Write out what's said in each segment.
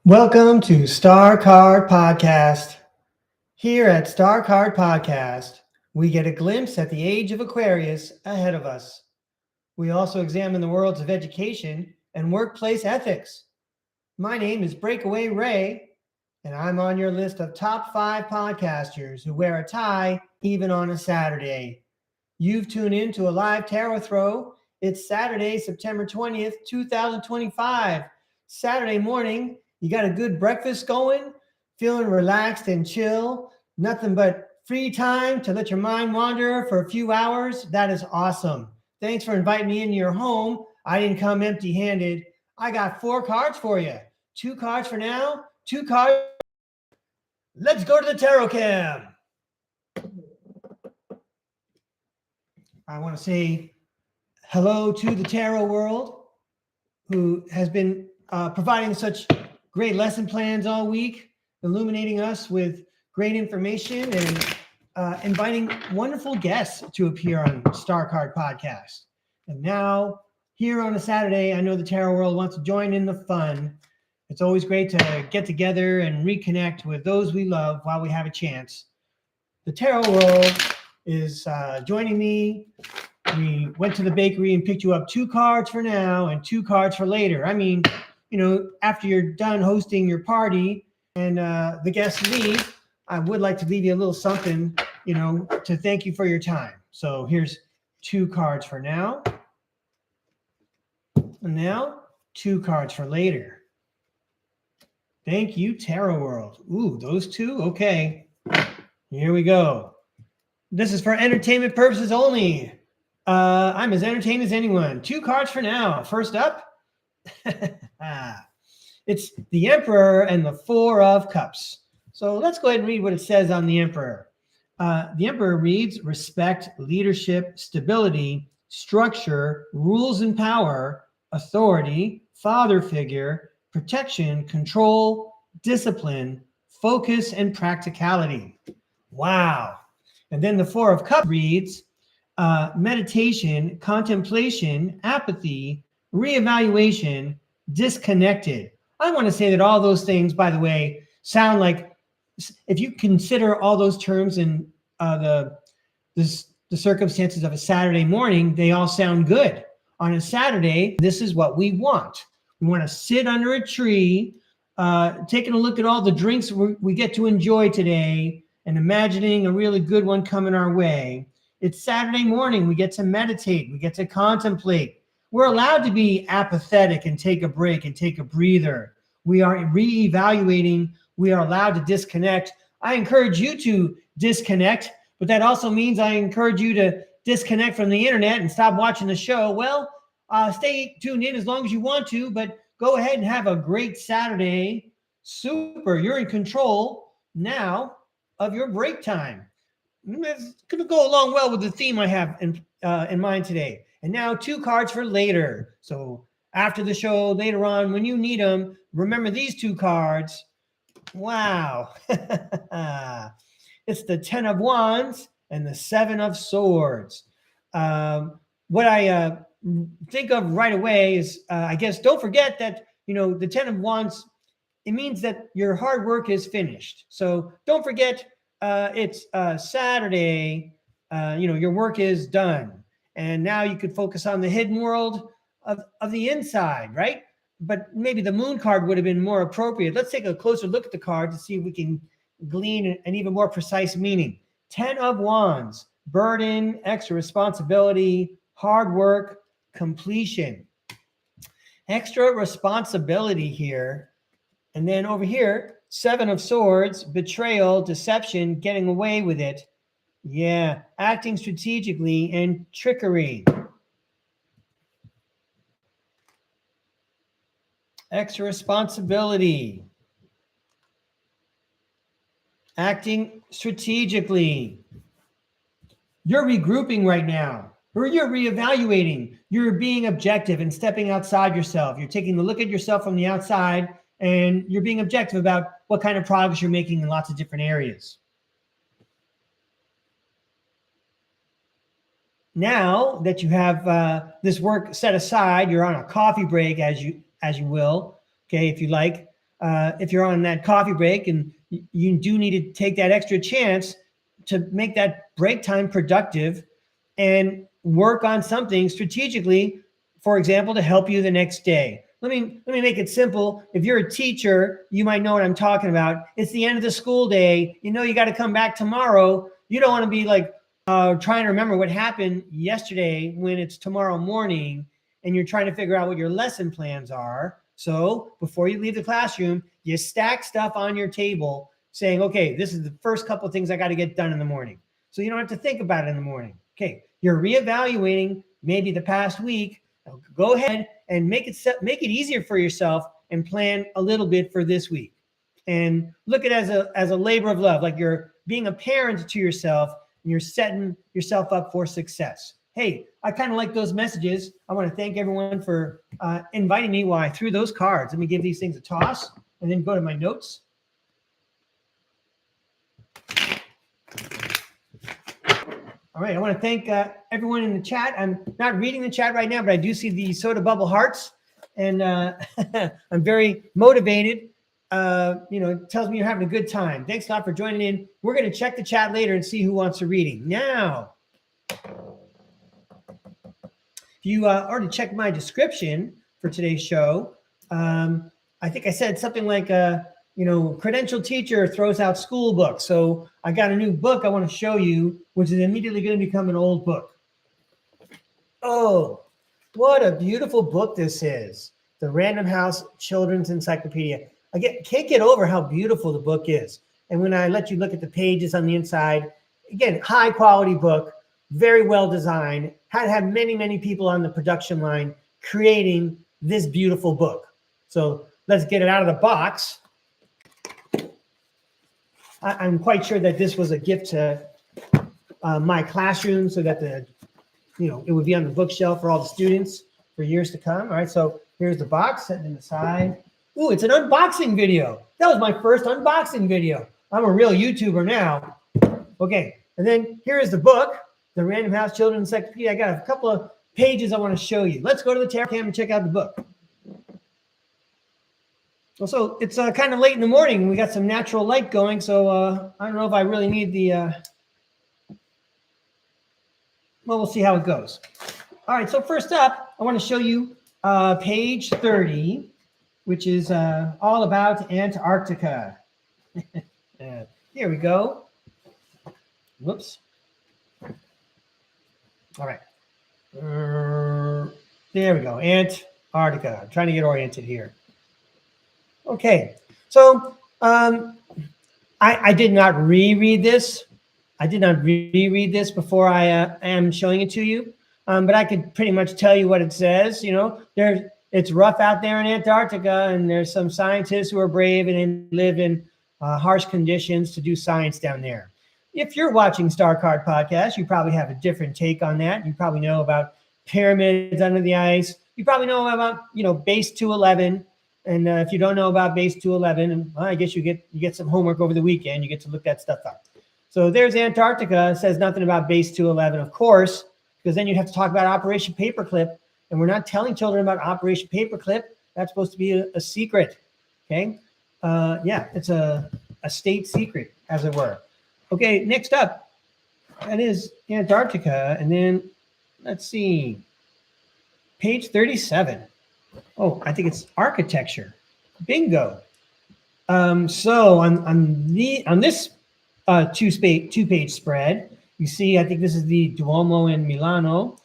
Welcome to STARCARD Podcast. Here at STARCARD Podcast, we get a glimpse at the age of Aquarius ahead of us. We also examine the worlds of education and workplace ethics. My name is Breakaway Ray, and I'm on your list of top 5 podcasters who wear a tie even on a Saturday. You've tuned in to a live tarot throw. It's Saturday, September 20th, 2025. Saturday morning. You got a good breakfast going, feeling relaxed and chill, nothing but free time to let your mind wander for a few hours. That is awesome. Thanks for inviting me into your home. I didn't come empty-handed. I got 4 cards for you. 2 cards for now, 2 cards. Let's go to the tarot cam. I want to say hello to the tarot world, who has been providing such great lesson plans all week, illuminating us with great information and inviting wonderful guests to appear on STARCARD Podcast. And now, here on a Saturday, I know the tarot world wants to join in the fun. It's always great to get together and reconnect with those we love while we have a chance. The tarot world is joining me. We went to the bakery and picked you up 2 cards for now and 2 cards for later. I mean, you know, after you're done hosting your party and the guests leave, I would like to leave you a little something, you know, to thank you for your time. So here's 2 cards for now. And now 2 cards for later. Thank you, Tarot World. Ooh, those 2? Okay. Here we go. This is for entertainment purposes only. I'm as entertained as anyone. 2 cards for now. First up, it's the Emperor and the 4 of Cups. So let's go ahead and read what it says on the Emperor. The Emperor reads: respect, leadership, stability, structure, rules and power, authority, father figure, protection, control, discipline, focus, and practicality. Wow. And then the 4 of Cups reads meditation, contemplation, apathy, reevaluation, disconnected. I want to say that all those things, by the way, sound like, if you consider all those terms in the circumstances of a Saturday morning, they all sound good. On a Saturday, this is what we want. We want to sit under a tree, taking a look at all the drinks we get to enjoy today and imagining a really good one coming our way. It's Saturday morning. We get to meditate. We get to contemplate. We're allowed to be apathetic and take a break and take a breather. We are reevaluating. We are allowed to disconnect. I encourage you to disconnect, but that also means I encourage you to disconnect from the internet and stop watching the show. Well, stay tuned in as long as you want to, but go ahead and have a great Saturday. Super. You're in control now of your break time. It's going to go along well with the theme I have in mind today. And now 2 cards for later. So after the show, later on, when you need them, remember these 2 cards. Wow. It's the 10 of Wands and the 7 of Swords. What I think of right away is, I guess, don't forget that, you know, the 10 of Wands, it means that your hard work is finished. So don't forget, it's Saturday, you know, your work is done. And now you could focus on the hidden world of the inside, right? But maybe the moon card would have been more appropriate. Let's take a closer look at the card to see if we can glean an even more precise meaning. 10 of Wands, burden, extra responsibility, hard work, completion. Extra responsibility here. And then over here, 7 of Swords, betrayal, deception, getting away with it. Yeah, acting strategically and trickery. Extra responsibility. Acting strategically. You're regrouping right now, or you're reevaluating. You're being objective and stepping outside yourself. You're taking a look at yourself from the outside, and you're being objective about what kind of progress you're making in lots of different areas. Now that you have this work set aside, you're on a coffee break, as you will, okay, if you like. if you're on that coffee break and you do need to take that extra chance to make that break time productive and work on something strategically, for example, to help you the next day. Let me make it simple. If you're a teacher, you might know what I'm talking about. It's the end of the school day. You know you got to come back tomorrow. You don't want to be like trying to remember what happened yesterday when it's tomorrow morning and you're trying to figure out what your lesson plans are. So before you leave the classroom, you stack stuff on your table saying, okay, this is the first couple of things I got to get done in the morning. So you don't have to think about it in the morning. Okay, you're reevaluating maybe the past week. Go ahead and make it easier for yourself and plan a little bit for this week. And look at it as a labor of love, like you're being a parent to yourself and you're setting yourself up for success. Hey, I kind of like those messages. I want to thank everyone for inviting me while I threw those cards. Let me give these things a toss and then go to my notes. All right, I want to thank everyone in the chat. I'm not reading the chat right now, but I do see the soda bubble hearts, and I'm very motivated. It tells me you're having a good time. Thanks a lot for joining in. We're going to check the chat later and see who wants a reading. Now, if you already checked my description for today's show, I think I said something like, credentialed teacher throws out school books. So I got a new book I want to show you, which is immediately going to become an old book. Oh, what a beautiful book this is. The Random House Children's Encyclopedia. I can't get over how beautiful the book is. And when I let you look at the pages on the inside, again, high quality book, very well designed, had many, many people on the production line creating this beautiful book. So let's get it out of the box. I'm quite sure that this was a gift to my classroom so that it would be on the bookshelf for all the students for years to come. All right, so here's the box setting in the side. Ooh, it's an unboxing video. That was my first unboxing video. I'm a real YouTuber now. Okay, and then here is the book, the Random House Children's Encyclopedia. I got a couple of pages I want to show you. Let's go to the tab cam and check out the book. So it's kind of late in the morning. We got some natural light going, so I don't know if I really need the, well, we'll see how it goes. All right, so first up, I want to show you page 30, which is all about Antarctica. Here we go. Whoops. All right. There we go, Antarctica. I'm trying to get oriented here. Okay, so I did not reread this. I did not reread this before I am showing it to you, but I could pretty much tell you what it says. It's rough out there in Antarctica, and there's some scientists who are brave and live in harsh conditions to do science down there. If you're watching STARCARD podcast, you probably have a different take on that. You probably know about pyramids under the ice. You probably know about base 211. And if you don't know about base 211, well, I guess you get some homework over the weekend. You get to look that stuff up. So there's Antarctica. It says nothing about base 211, of course, because then you'd have to talk about Operation Paperclip. And we're not telling children about Operation Paperclip. That's supposed to be a secret. Okay. Yeah, it's a state secret, as it were. Okay, next up, that is Antarctica. And then let's see, page 37. Oh, I think it's architecture. Bingo. So on this two-page spread, you see, I think this is the Duomo in Milano.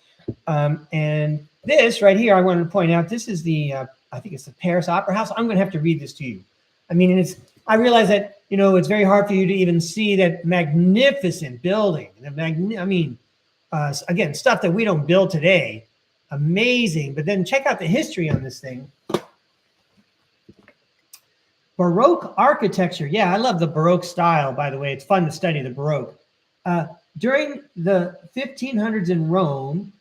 And this right here, I wanted to point out, this is I think it's the Paris Opera House. I'm going to have to read this to you. I mean, I realize that, it's very hard for you to even see that magnificent building. Again, stuff that we don't build today. Amazing. But then check out the history on this thing. Baroque architecture. Yeah, I love the Baroque style, by the way. It's fun to study the Baroque. During the 1500s in Rome,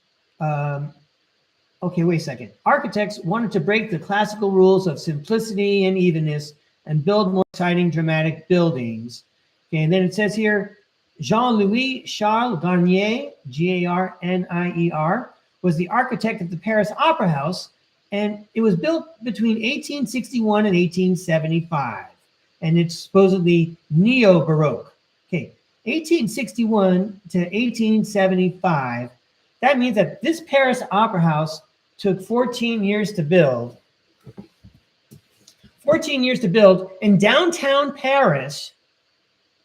okay, wait a second. Architects wanted to break the classical rules of simplicity and evenness and build more exciting, dramatic buildings. Okay, and then it says here, Jean-Louis Charles Garnier, Garnier, was the architect of the Paris Opera House And it was built between 1861 and 1875. And it's supposedly neo-Baroque. Okay, 1861 to 1875. That means that this Paris Opera House took 14 years to build. 14 years to build in downtown Paris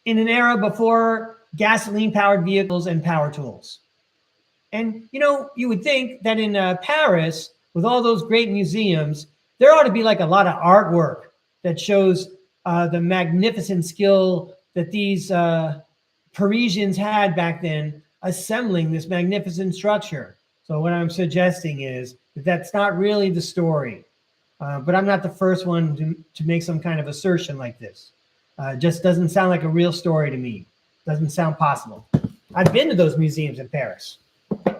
in an era before gasoline-powered vehicles and power tools. And, you know, you would think that in Paris, with all those great museums, there ought to be like a lot of artwork that shows the magnificent skill that these Parisians had back then assembling this magnificent structure. So what I'm suggesting is that that's not really the story. But I'm not the first one to make some kind of assertion like this. Just doesn't sound like a real story to me. Doesn't sound possible. I've been to those museums in Paris.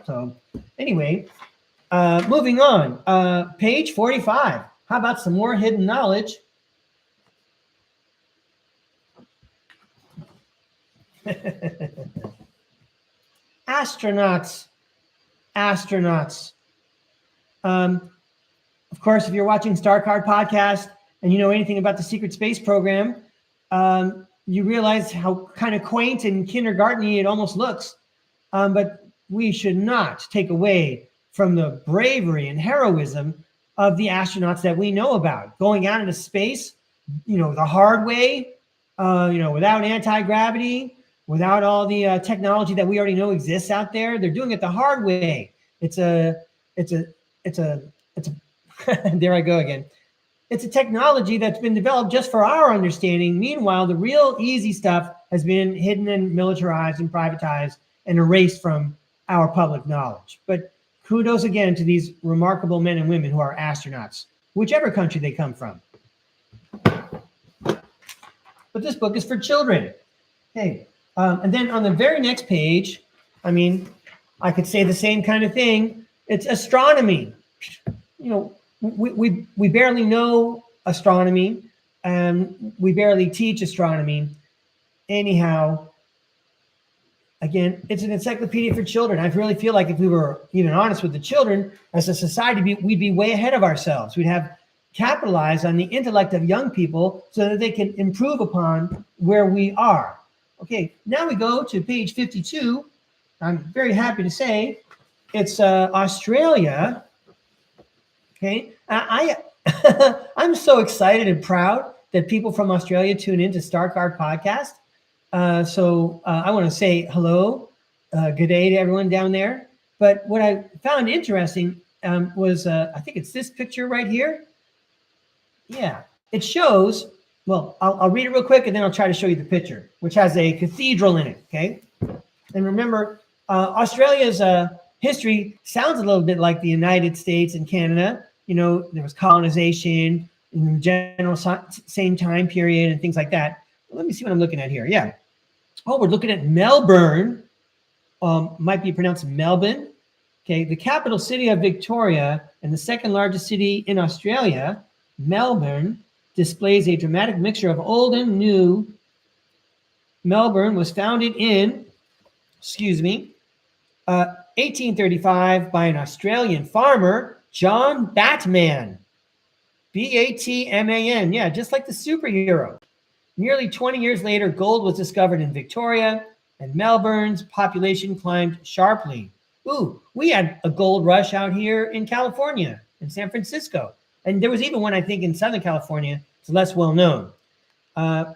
So anyway, moving on. Page 45. How about some more hidden knowledge? Astronauts. Of course, if you're watching STARCARD podcast and you know anything about the secret space program, you realize how kind of quaint and kindergarten-y it almost looks. But we should not take away from the bravery and heroism of the astronauts that we know about, going out into space, you know, the hard way, you know, without anti-gravity, without all the technology that we already know exists out there. They're doing it the hard way. It's a there I go again. It's a technology that's been developed just for our understanding. Meanwhile, the real easy stuff has been hidden and militarized and privatized and erased from our public knowledge. But kudos again to these remarkable men and women who are astronauts, whichever country they come from. But this book is for children. Okay. And then on the very next page, I mean, I could say the same kind of thing. It's astronomy. You know, we barely know astronomy, and we barely teach astronomy. Anyhow, again, it's an encyclopedia for children. I really feel like if we were even honest with the children, as a society, we'd be way ahead of ourselves. We'd have capitalized on the intellect of young people so that they can improve upon where we are. Okay, now we go to page 52. I'm very happy to say it's Australia. Okay, I'm so excited and proud that people from Australia tune into STARCARD podcast. So I want to say hello, good day to everyone down there. But what I found interesting was, I think it's this picture right here. Yeah, it shows, well, I'll read it real quick and then I'll try to show you the picture, which has a cathedral in it, okay? And remember, Australia's history sounds a little bit like the United States and Canada. You know, there was colonization in the general same time period and things like that. Let me see what I'm looking at here. Yeah. Oh, we're looking at Melbourne. Might be pronounced Melbourne. Okay, the capital city of Victoria and the second largest city in Australia, Melbourne, displays a dramatic mixture of old and new. Melbourne was founded in, 1835 by an Australian farmer, John Batman. B-A-T-M-A-N. Yeah, just like the superhero. Nearly 20 years later, gold was discovered in Victoria, and Melbourne's population climbed sharply. Ooh, we had a gold rush out here in California, in San Francisco. And there was even one, I think, in Southern California. It's less well known.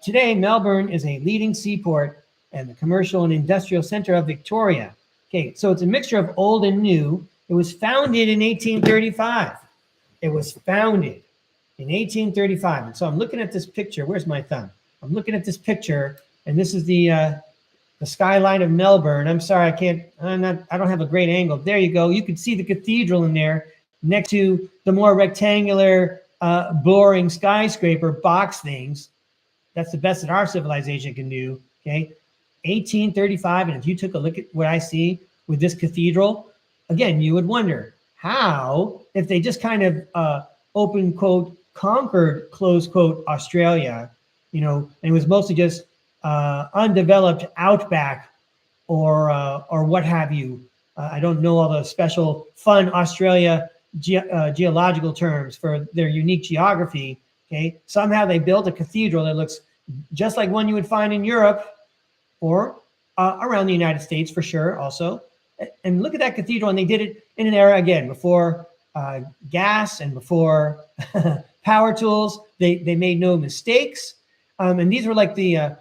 Today, Melbourne is a leading seaport and the commercial and industrial center of Victoria. Okay, so it's a mixture of old and new. It was founded in 1835. It was founded in 1835. And so I'm looking at this picture. Where's my thumb? I'm looking at this picture, and this is the skyline of Melbourne. I'm sorry, I don't have a great angle. There you go. You can see the cathedral in there next to the more rectangular, boring skyscraper box things. That's the best that our civilization can do. Okay, 1835. And if you took a look at what I see with this cathedral, again, you would wonder how, if they just kind of open quote conquered close quote Australia, you know, and it was mostly just undeveloped outback or what have you. I don't know all the special fun Australia geological terms for their unique geography. Okay, somehow they built a cathedral that looks just like one you would find in Europe or around the United States for sure also. And look at that cathedral, and they did it in an era, again, before gas and before power tools. They made no mistakes. And these were like the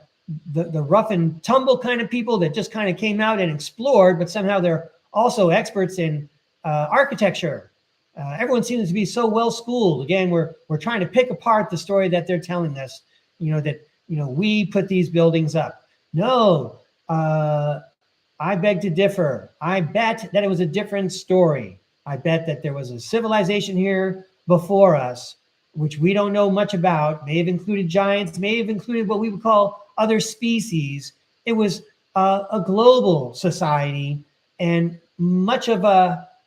rough and tumble kind of people that just kind of came out and explored, but somehow they're also experts in architecture. Everyone seems to be so well schooled. Again, we're trying to pick apart the story that they're telling us, that we put these buildings up. No, I beg to differ. I bet that it was a different story. I bet that there was a civilization here before us, which we don't know much about. May have included giants, may have included what we would call other species. It was a global society, and much of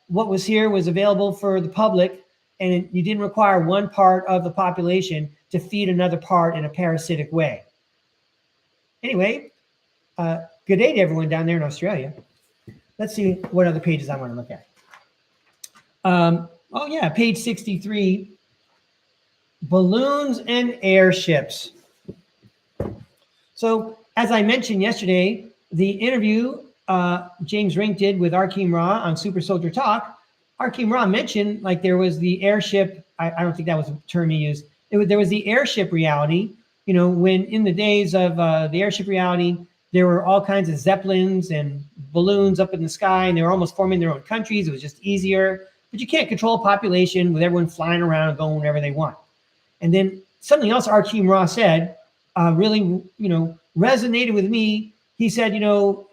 what was here was available for the public, and you didn't require one part of the population to feed another part in a parasitic way. Anyway, good day to everyone down there in Australia. Let's see what other pages I want to look at. Oh yeah, page 63, balloons and airships. So as I mentioned yesterday, the interview James Rink did with Arkeem Ra on Super Soldier Talk, Arkeem Ra mentioned like there was the airship. I don't think that was a term he used. There was the airship reality, when in the days of the airship reality, there were all kinds of zeppelins and balloons up in the sky, and they were almost forming their own countries. It was just easier, but you can't control a population with everyone flying around and going wherever they want. And then something else Arkeem Ra said really, resonated with me. He said,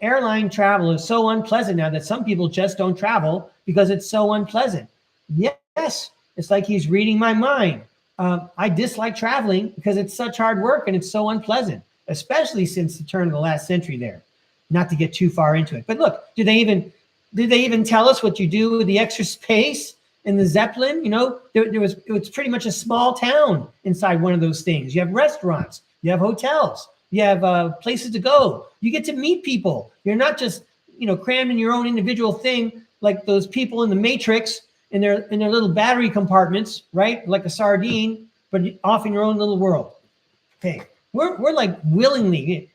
airline travel is so unpleasant now that some people just don't travel because it's so unpleasant. Yes, it's like he's reading my mind. I dislike traveling because it's such hard work and it's so unpleasant, especially since the turn of the last century there. Not to get too far into it. But look, did they even tell us what you do with the extra space in the Zeppelin? It was pretty much a small town inside one of those things. You have restaurants, you have hotels, you have places to go. You get to meet people. You're not just, crammed in your own individual thing like those people in the Matrix in their little battery compartments, right? Like a sardine, but off in your own little world. Okay, we're like willingly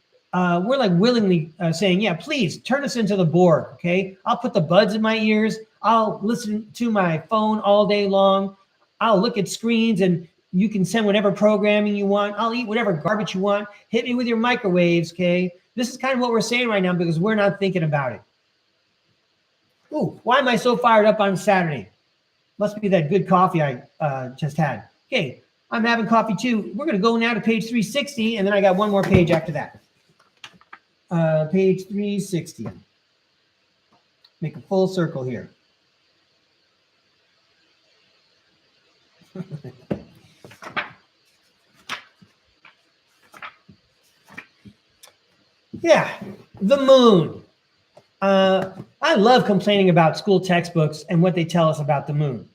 saying, yeah, please turn us into the Borg. Okay, I'll put the buds in my ears. I'll listen to my phone all day long. I'll look at screens, and you can send whatever programming you want. I'll eat whatever garbage you want. Hit me with your microwaves. Okay, this is kind of what we're saying right now because we're not thinking about it. Ooh, why am I so fired up on Saturday? Must be that good coffee I just had. Okay, I'm having coffee too. We're going to go now to page 360, and then I got one more page after that. Page 360. Make a full circle here. Yeah, the moon. I love complaining about school textbooks and what they tell us about the moon.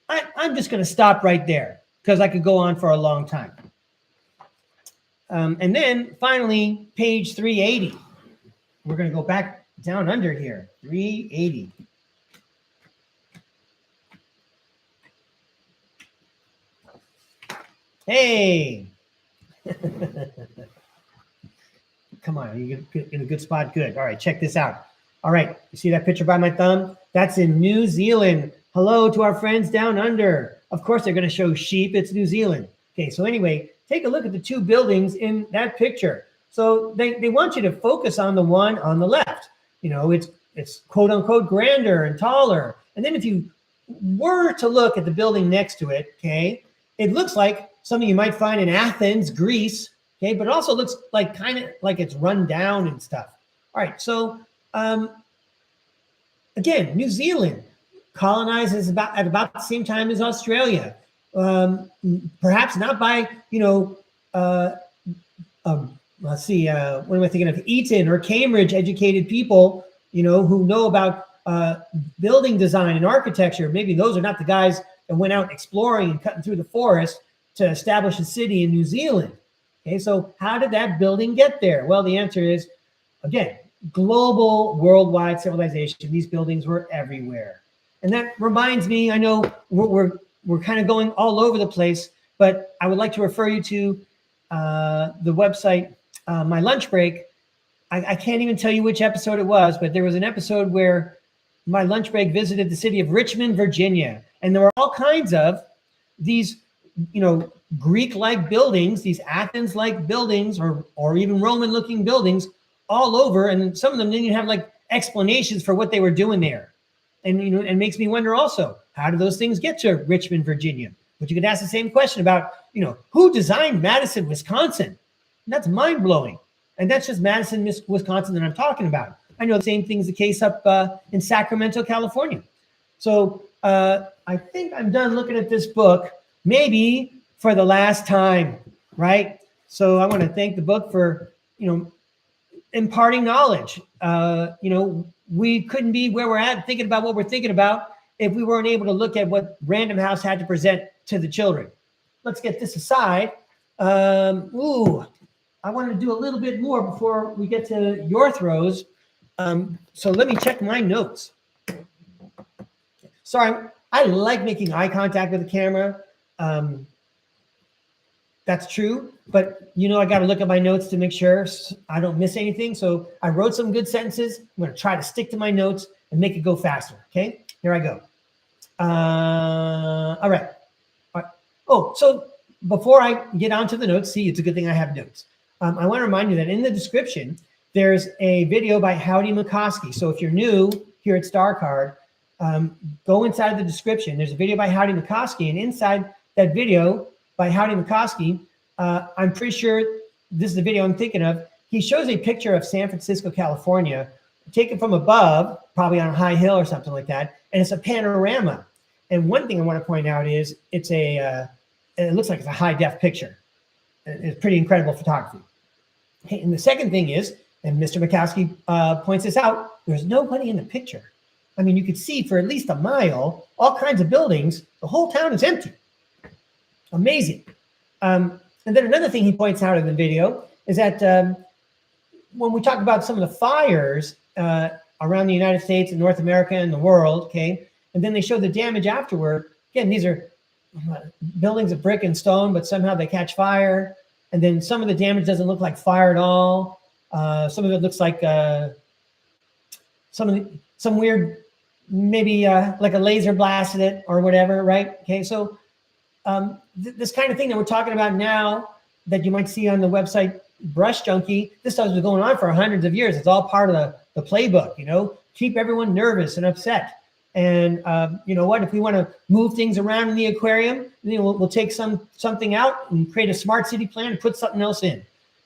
I'm just going to stop right there because I could go on for a long time. And then finally, page 380. We're going to go back down under here. 380. Hey. Come on, you get in a good spot. Good. All right, check this out. All right, you see that picture by my thumb? That's in New Zealand. Hello to our friends down under. Of course, they're going to show sheep. It's New Zealand. Okay, so anyway, take a look at the two buildings in that picture. So they want you to focus on the one on the left. It's quote unquote grander and taller. And then if you were to look at the building next to it, okay, it looks like something you might find in Athens, Greece. Okay, but it also looks like kind of like it's run down and stuff. All right, so again, New Zealand colonizes at about the same time as Australia. Perhaps not by, let's see, what am I thinking of? Eton or Cambridge educated people, who know about building design and architecture. Maybe those are not the guys that went out exploring and cutting through the forest to establish a city in New Zealand. Okay, so how did that building get there? Well, the answer is, again, global, worldwide civilization. These buildings were everywhere. And that reminds me, I know we're kind of going all over the place, but I would like to refer you to the website, My Lunch Break. I can't even tell you which episode it was, but there was an episode where My Lunch Break visited the city of Richmond, Virginia. And there were all kinds of these, Greek-like buildings, these Athens-like buildings, or even Roman-looking buildings all over. And some of them didn't even have like explanations for what they were doing there. And, it makes me wonder also, how do those things get to Richmond, Virginia? But you could ask the same question about, who designed Madison, Wisconsin? And that's mind-blowing. And that's just Madison, Wisconsin that I'm talking about. I know the same thing is the case up in Sacramento, California. So I think I'm done looking at this book, maybe for the last time, right? So I want to thank the book for, imparting knowledge. We couldn't be where we're at thinking about what we're thinking about if we weren't able to look at what Random House had to present to the children. Let's get this aside. I want to do a little bit more before we get to your throws. So let me check my notes. Sorry, I like making eye contact with the camera. That's true, but I got to look at my notes to make sure I don't miss anything. So I wrote some good sentences. I'm going to try to stick to my notes and make it go faster. Okay, here I go. All right. Oh, so before I get on to the notes, see, it's a good thing I have notes. I want to remind you that in the description, there's a video by Howdy McCoskey. So if you're new here at STARCARD, go inside the description. There's a video by Howdy McCoskey, and inside that video by Howdy McCoskey, I'm pretty sure this is the video I'm thinking of. He shows a picture of San Francisco, California, taken from above, probably on a high hill or something like that, and it's a panorama. And one thing I want to point out is it looks like it's a high-def picture. It's pretty incredible photography. Okay, and the second thing is, and Mr. McCoskey points this out, there's nobody in the picture. I mean, you could see for at least a mile, all kinds of buildings. The whole town is empty. Amazing. And then another thing he points out in the video is that when we talk about some of the fires around the United States and North America and the world, okay, and then they show the damage afterward. Again, these are buildings of brick and stone, but somehow they catch fire. And then some of the damage doesn't look like fire at all. Some of it looks like some weird, maybe like a laser blasted it or whatever, right? Okay, so this kind of thing that we're talking about now that you might see on the website Brush Junkie, this stuff's been going on for hundreds of years. It's all part of the playbook, keep everyone nervous and upset. And you know what? If we want to move things around in the aquarium, we'll take something out and create a smart city plan and put something else in.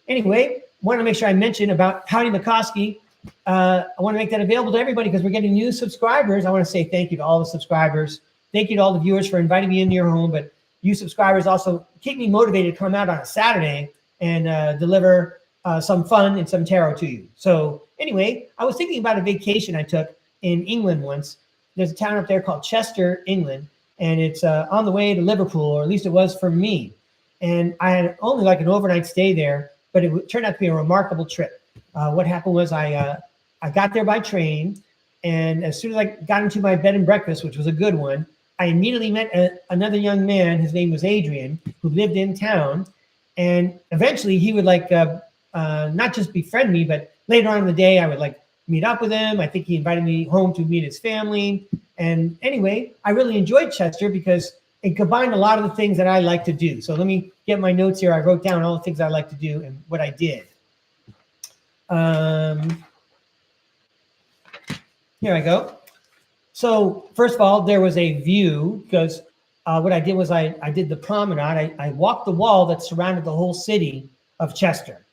Anyway, want to make sure I mention about Howdy McCoskey. I want to make that available to everybody because we're getting new subscribers. I want to say thank you to all the subscribers. Thank you to all the viewers for inviting me into your home. But you subscribers also keep me motivated to come out on a Saturday and deliver some fun and some tarot to you. So anyway, I was thinking about a vacation I took in England once. There's a town up there called Chester, England, and it's on the way to Liverpool, or at least it was for me. And I had only like an overnight stay there, but it turned out to be a remarkable trip. What happened was I got there by train, and as soon as I got into my bed and breakfast, which was a good one, I immediately met another young man. His name was Adrian, who lived in town. And eventually he would not just befriend me, but later on in the day, I would meet up with him. I think he invited me home to meet his family. And anyway, I really enjoyed Chester because it combined a lot of the things that I like to do. So let me get my notes here. I wrote down all the things I like to do and what I did. Here I go. So first of all, there was a view because what I did was I did the promenade. I walked the wall that surrounded the whole city of Chester.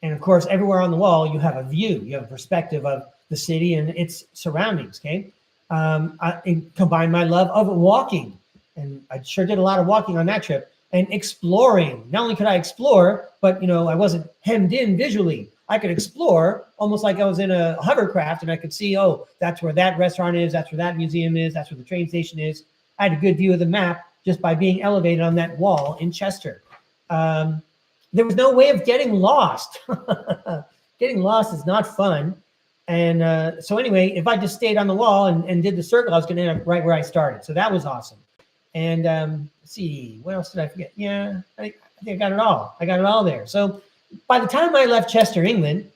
And of course, everywhere on the wall, you have a view. You have a perspective of the city and its surroundings, okay? I combined my love of walking. And I sure did a lot of walking on that trip. And exploring. Not only could I explore, but, I wasn't hemmed in visually. I could explore almost like I was in a hovercraft and I could see, oh, that's where that restaurant is. That's where that museum is. That's where the train station is. I had a good view of the map just by being elevated on that wall in Chester. There was no way of getting lost. Getting lost is not fun. And so anyway, if I just stayed on the wall and did the circle, I was going to end up right where I started. So that was awesome. And let's see, what else did I forget? Yeah, I think I got it all. I got it all there. So by the time I left Chester, England,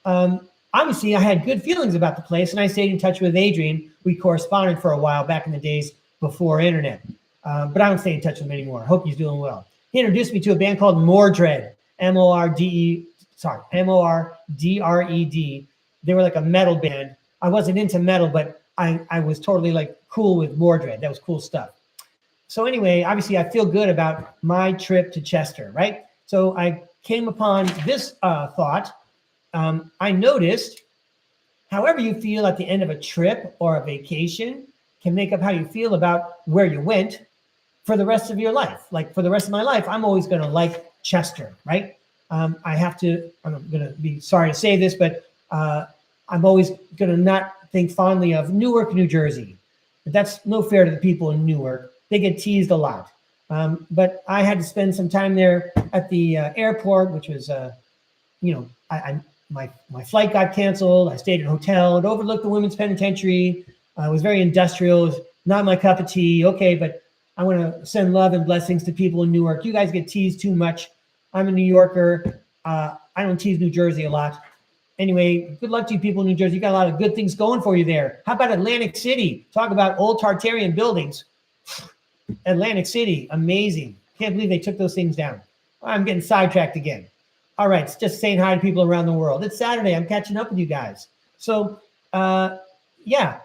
obviously I had good feelings about the place, and I stayed in touch with Adrian. We corresponded for a while back in the days before internet, but I don't stay in touch with him anymore. I hope he's doing well. He introduced me to a band called Mordred, M-O-R-D-R-E-D. They were like a metal band. I wasn't into metal, but I was totally like cool with Mordred. That was cool stuff. So anyway, obviously I feel good about my trip to Chester, right? So I came upon this thought. I noticed however you feel at the end of a trip or a vacation can make up how you feel about where you went for the rest of your life. Like for the rest of my life, I'm always going to like Chester, right? I'm going to be sorry to say this, but I'm always going to not think fondly of Newark, New Jersey. But that's no fair to the people in Newark. They get teased a lot. But I had to spend some time there at the airport, which was, my flight got canceled. I stayed in a hotel. It overlooked the women's penitentiary. It was very industrial. It was not my cup of tea. Okay, but I want to send love and blessings to people in Newark. You guys get teased too much. I'm a New Yorker. I don't tease New Jersey a lot. Anyway, good luck to you people in New Jersey. You got a lot of good things going for you there. How about Atlantic City? Talk about old Tartarian buildings. Atlantic City, amazing. Can't believe they took those things down. I'm getting sidetracked again. All right, it's just saying hi to people around the world. It's Saturday. I'm catching up with you guys. So, yeah.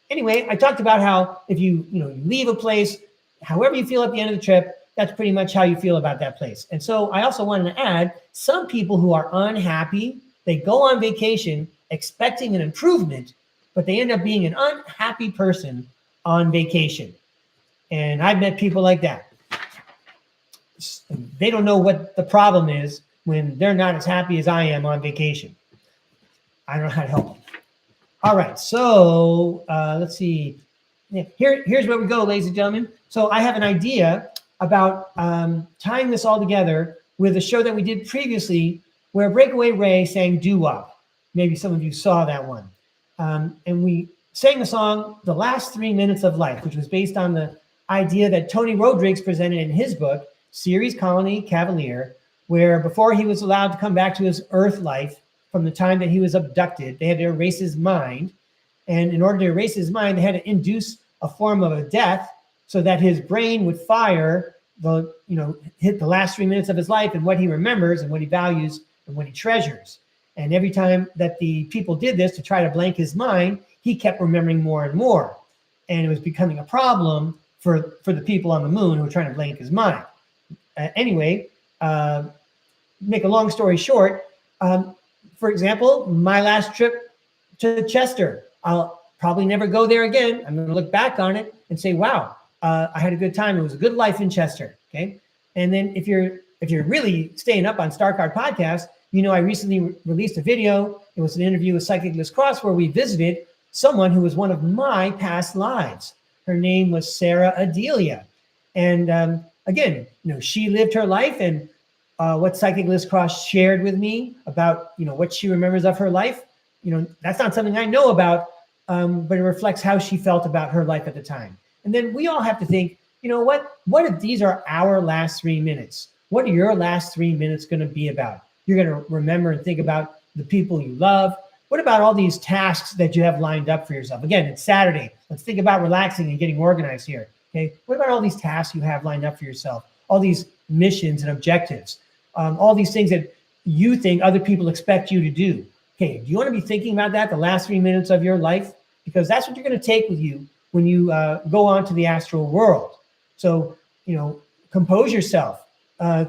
Anyway, I talked about how if you leave a place, however you feel at the end of the trip, that's pretty much how you feel about that place. And so I also wanted to add some people who are unhappy, they go on vacation expecting an improvement, but they end up being an unhappy person on vacation. And I've met people like that. They don't know what the problem is when they're not as happy as I am on vacation. I don't know how to help them. All right, so let's see. Here's where we go, ladies and gentlemen. So I have an idea about tying this all together with a show that we did previously where Breakaway Ray sang Doo-Wop. Maybe some of you saw that one. And we sang the song, The Last 3 Minutes of Life, which was based on the idea that Tony Rodrigues presented in his book, Ceres Colony Cavalier, where before he was allowed to come back to his Earth life from the time that he was abducted, they had to erase his mind. And in order to erase his mind, they had to induce a form of a death so that his brain would fire hit the last 3 minutes of his life and what he remembers and what he values and what he treasures. And every time that the people did this to try to blank his mind, he kept remembering more and more. And it was becoming a problem for the people on the moon who were trying to blank his mind. Anyway, make a long story short, for example, my last trip to Chester, I'll probably never go there again. I'm going to look back on it and say, wow, I had a good time. It was a good life in Chester. Okay. And then if you're really staying up on STARCARD podcast, I recently released a video. It was an interview with Psychic Liz Cross where we visited someone who was one of my past lives. Her name was Sarah Adelia. And again, she lived her life, and what Psychic Liz Cross shared with me about, what she remembers of her life, that's not something I know about, but it reflects how she felt about her life at the time. And then we all have to think, what if these are our last 3 minutes? What are your last 3 minutes going to be about? You're going to remember and think about the people you love. What about all these tasks that you have lined up for yourself? Again, it's Saturday. Let's think about relaxing and getting organized here. Okay. What about all these tasks you have lined up for yourself? All these missions and objectives, all these things that you think other people expect you to do. Okay. Do you want to be thinking about that the last 3 minutes of your life? Because that's what you're going to take with you when you go on to the astral world. So, compose yourself.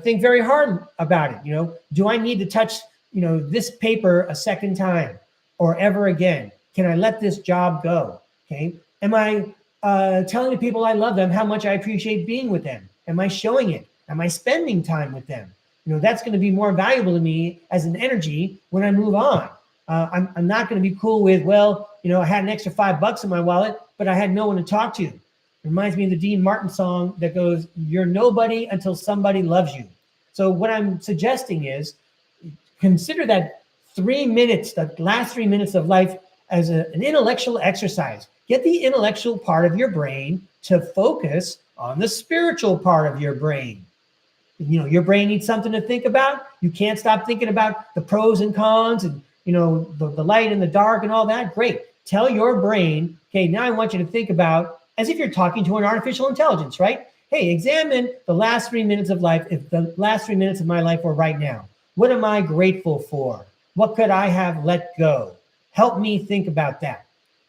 Think very hard about it. Do I need to touch, this paper a second time or ever again? Can I let this job go? Okay. Am I telling the people I love them how much I appreciate being with them? Am I showing it? Am I spending time with them? That's going to be more valuable to me as an energy when I move on. I'm not going to be cool with, I had an extra $5 in my wallet, but I had no one to talk to. It reminds me of the Dean Martin song that goes, "You're nobody until somebody loves you." So what I'm suggesting is consider that 3 minutes, the last 3 minutes of life, as an intellectual exercise. Get the intellectual part of your brain to focus on the spiritual part of your brain. You know, your brain needs something to think about. You can't stop thinking about the pros and cons and, you know, the light and the dark and all that. Great. Tell your brain, okay, now I want you to think about, as if you're talking to an artificial intelligence, right? Hey, examine the last 3 minutes of life. If the last 3 minutes of my life were right now, what am I grateful for? What could I have let go? Help me think about that.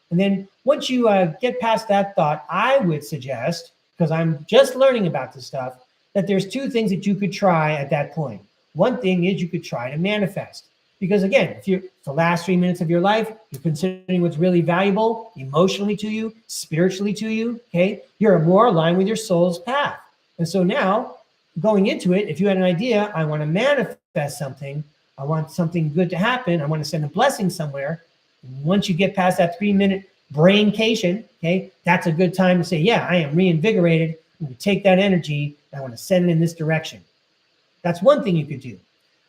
And then once you get past that thought, I would suggest, because I'm just learning about this stuff, that there's two things that you could try at that point. One thing is you could try to manifest. Because again, if you're the last 3 minutes of your life, you're considering what's really valuable emotionally to you, spiritually to you, okay? You're more aligned with your soul's path. And so now, going into it, if you had an idea, I want to manifest something, I want something good to happen, I want to send a blessing somewhere. Once you get past that 3 minute braincation, okay, that's a good time to say, yeah, I am reinvigorated. I'm going to take that energy and I want to send it in this direction. That's one thing you could do.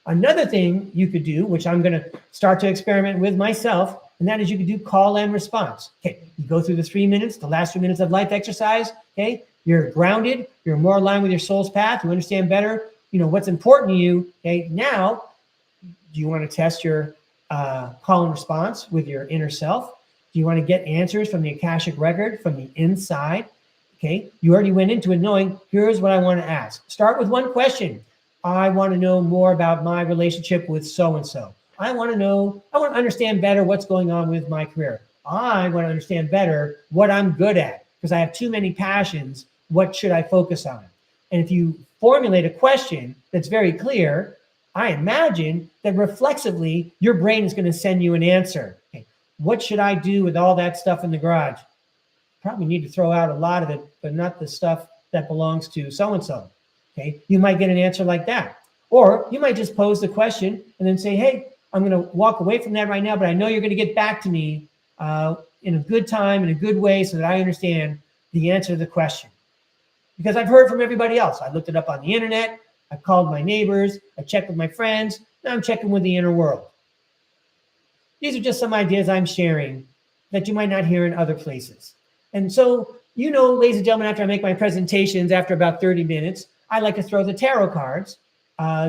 Another thing you could do, which I'm going to start to experiment with myself, and that is you could do call and response. Okay, you go through the 3 minutes, the last 3 minutes of life exercise. Okay, you're grounded, you're more aligned with your soul's path, you understand better, you know, what's important to you. Okay, now, do you want to test your call and response with your inner self? Do you want to get answers from the Akashic record, from the inside? Okay, you already went into it knowing, here's what I want to ask. Start with one question. I want to know more about my relationship with so-and-so. I want to understand better what's going on with my career. I want to understand better what I'm good at because I have too many passions. What should I focus on? And if you formulate a question that's very clear, I imagine that reflexively, your brain is going to send you an answer. Okay, what should I do with all that stuff in the garage? Probably need to throw out a lot of it, but not the stuff that belongs to so-and-so. Okay, you might get an answer like that. Or you might just pose the question and then say, hey, I'm going to walk away from that right now, but I know you're going to get back to me in a good time, in a good way, so that I understand the answer to the question. Because I've heard from everybody else. I looked it up on the internet. I called my neighbors. I checked with my friends. Now I'm checking with the inner world. These are just some ideas I'm sharing that you might not hear in other places. And so, you know, ladies and gentlemen, after I make my presentations, after about 30 minutes, I like to throw the tarot cards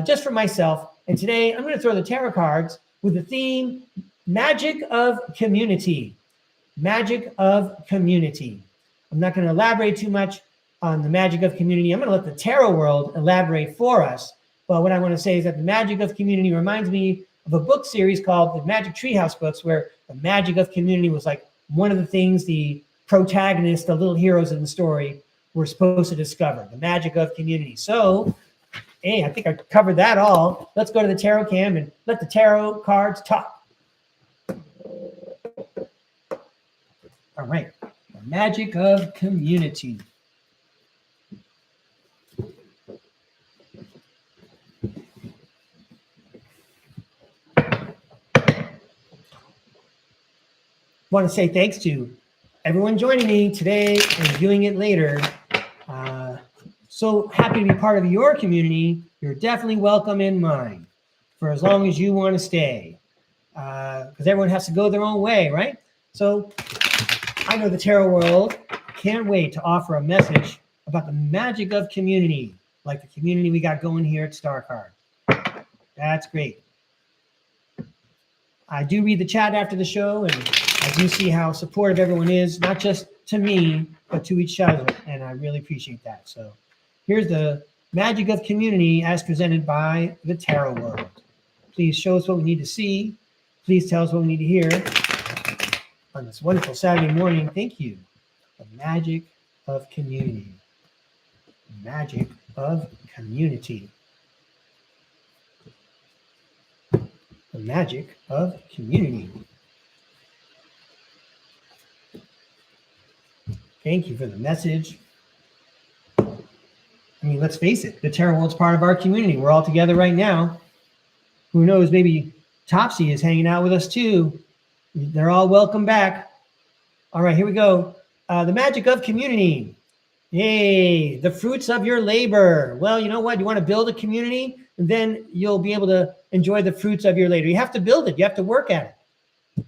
just for myself. And today I'm going to throw the tarot cards with the theme, Magic of Community. Magic of Community. I'm not going to elaborate too much on the magic of community. I'm going to let the tarot world elaborate for us. But what I want to say is that the magic of community reminds me of a book series called the Magic Treehouse books, where the magic of community was like one of the things the protagonists, the little heroes in the story, were supposed to discover, the magic of community. So, hey, I think I covered that all. Let's go to the tarot cam and let the tarot cards talk. All right, the magic of community. I want to say thanks to everyone joining me today and viewing it later. So happy to be part of your community. You're definitely welcome in mine for as long as you want to stay, because everyone has to go their own way, right? So I know the tarot world can't wait to offer a message about the magic of community, like the community we got going here at STARCARD. That's great. I do read the chat after the show, and I do see how supportive everyone is, not just to me, but to each other, and I really appreciate that. So here's the magic of community as presented by the tarot world. Please show us what we need to see. Please tell us what we need to hear on this wonderful Saturday morning. Thank you. The magic of community. Magic of community. The magic of community. Thank you for the message. I mean, let's face it, the tarot world's part of our community. We're all together right now. Who knows, maybe Topsy is hanging out with us too. They're all welcome back. All right, here we go. The magic of community. Yay, the fruits of your labor. Well, you know what? You want to build a community, and then you'll be able to enjoy the fruits of your labor. You have to build it. You have to work at it.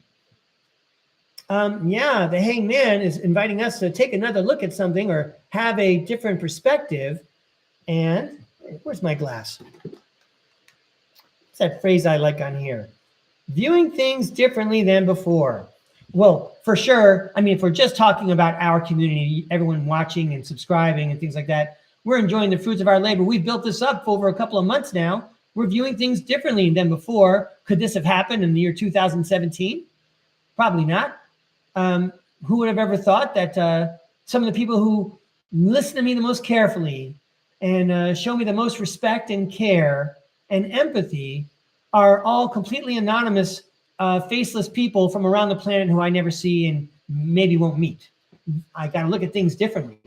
Yeah, the hangman is inviting us to take another look at something or have a different perspective. And where's my glass? What's that phrase I like on here? Viewing things differently than before. Well, for sure. I mean, if we're just talking about our community, everyone watching and subscribing and things like that, we're enjoying the fruits of our labor. We've built this up for over a couple of months now. We're viewing things differently than before. Could this have happened in the year 2017? Probably not. Who would have ever thought that some of the people who listen to me the most carefully and show me the most respect and care and empathy are all completely anonymous, faceless people from around the planet who I never see and maybe won't meet. I got to look at things differently.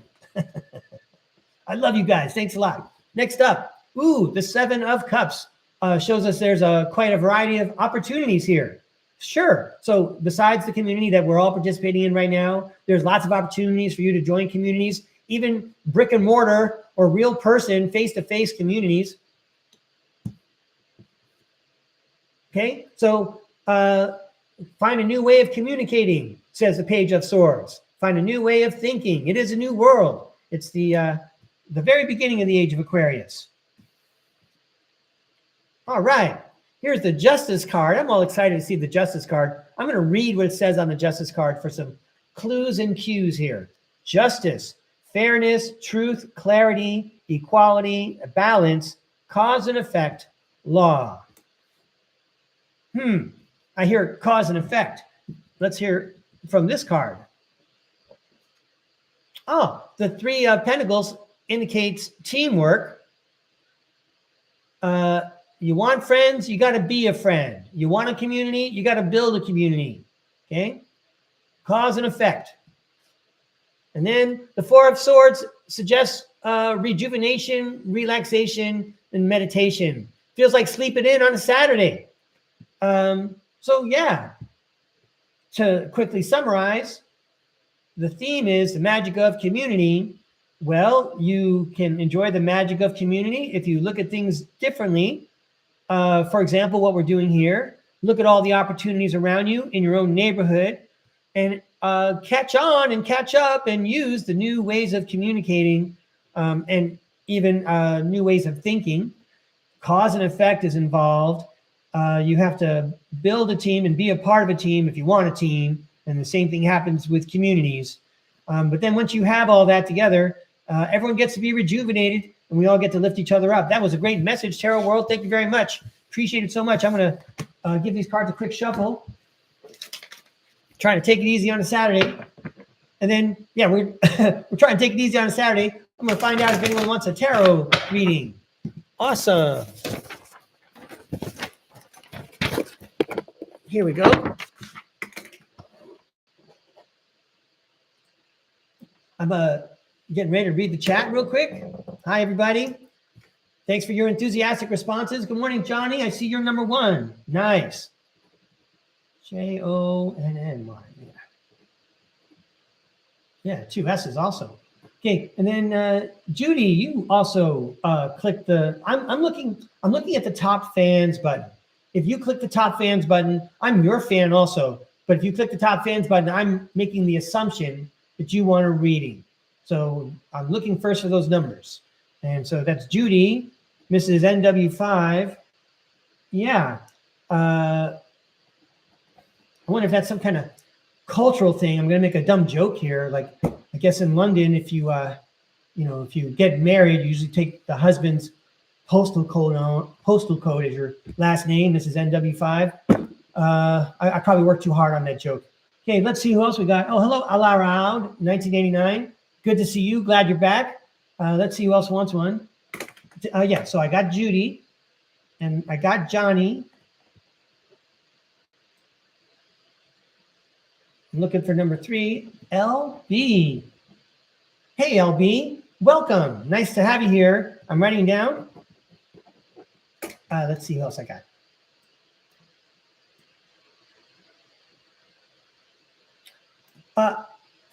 I love you guys. Thanks a lot. Next up, the Seven of Cups shows us there's quite a variety of opportunities here. Sure. So besides the community that we're all participating in right now, there's lots of opportunities for you to join communities, even brick and mortar or real person, face-to-face communities. Okay, so find a new way of communicating, says the Page of Swords. Find a new way of thinking. It is a new world. It's the very beginning of the age of Aquarius. All right, here's the Justice card. I'm all excited to see the Justice card. I'm going to read what it says on the Justice card for some clues and cues here. Justice, fairness, truth, clarity, equality, balance, cause and effect, law. I hear cause and effect. Let's hear from this card. Oh, the Three of Pentacles indicates teamwork. You want friends, you got to be a friend. You want a community, you got to build a community. Okay? Cause and effect. And then the Four of Swords suggests rejuvenation, relaxation, and meditation. Feels like sleeping in on a Saturday. So yeah, to quickly summarize, the theme is the magic of community. Well, you can enjoy the magic of community if you look at things differently. For example, what we're doing here, look at all the opportunities around you in your own neighborhood and catch on and catch up and use the new ways of communicating and even new ways of thinking. Cause and effect is involved. You have to build a team and be a part of a team if you want a team. And the same thing happens with communities. But then once you have all that together, everyone gets to be rejuvenated and we all get to lift each other up. That was a great message, Tarot World. Thank you very much. Appreciate it so much. I'm going to give these cards a quick shuffle. Trying to take it easy on a Saturday. And then, yeah, we're trying to take it easy on a Saturday. I'm going to find out if anyone wants a tarot reading. Awesome. Here we go. I'm getting ready to read the chat real quick. Hi, everybody. Thanks for your enthusiastic responses. Good morning, Johnny. I see you're number one. Nice. Jonny. Yeah, two S's also. Okay, and then Judy, you also click the. I'm looking at the top fans button. If you click the top fans button, I'm your fan also. But if you click the top fans button, I'm making the assumption that you want a reading. So I'm looking first for those numbers. And so that's Judy, Mrs. NW5. Yeah. I wonder if that's some kind of cultural thing. I'm going to make a dumb joke here. Like, I guess in London, if you, if you get married, you usually take the husband's postal code as your last name. This is NW5. I probably worked too hard on that joke. Okay, let's see who else we got. Oh, hello, Alaroud, 1989. Good to see you. Glad you're back. Let's see who else wants one. Yeah, so I got Judy, and I got Johnny. I'm looking for number 3, LB. Hey, LB, welcome. Nice to have you here. I'm writing down. Let's see who else I got.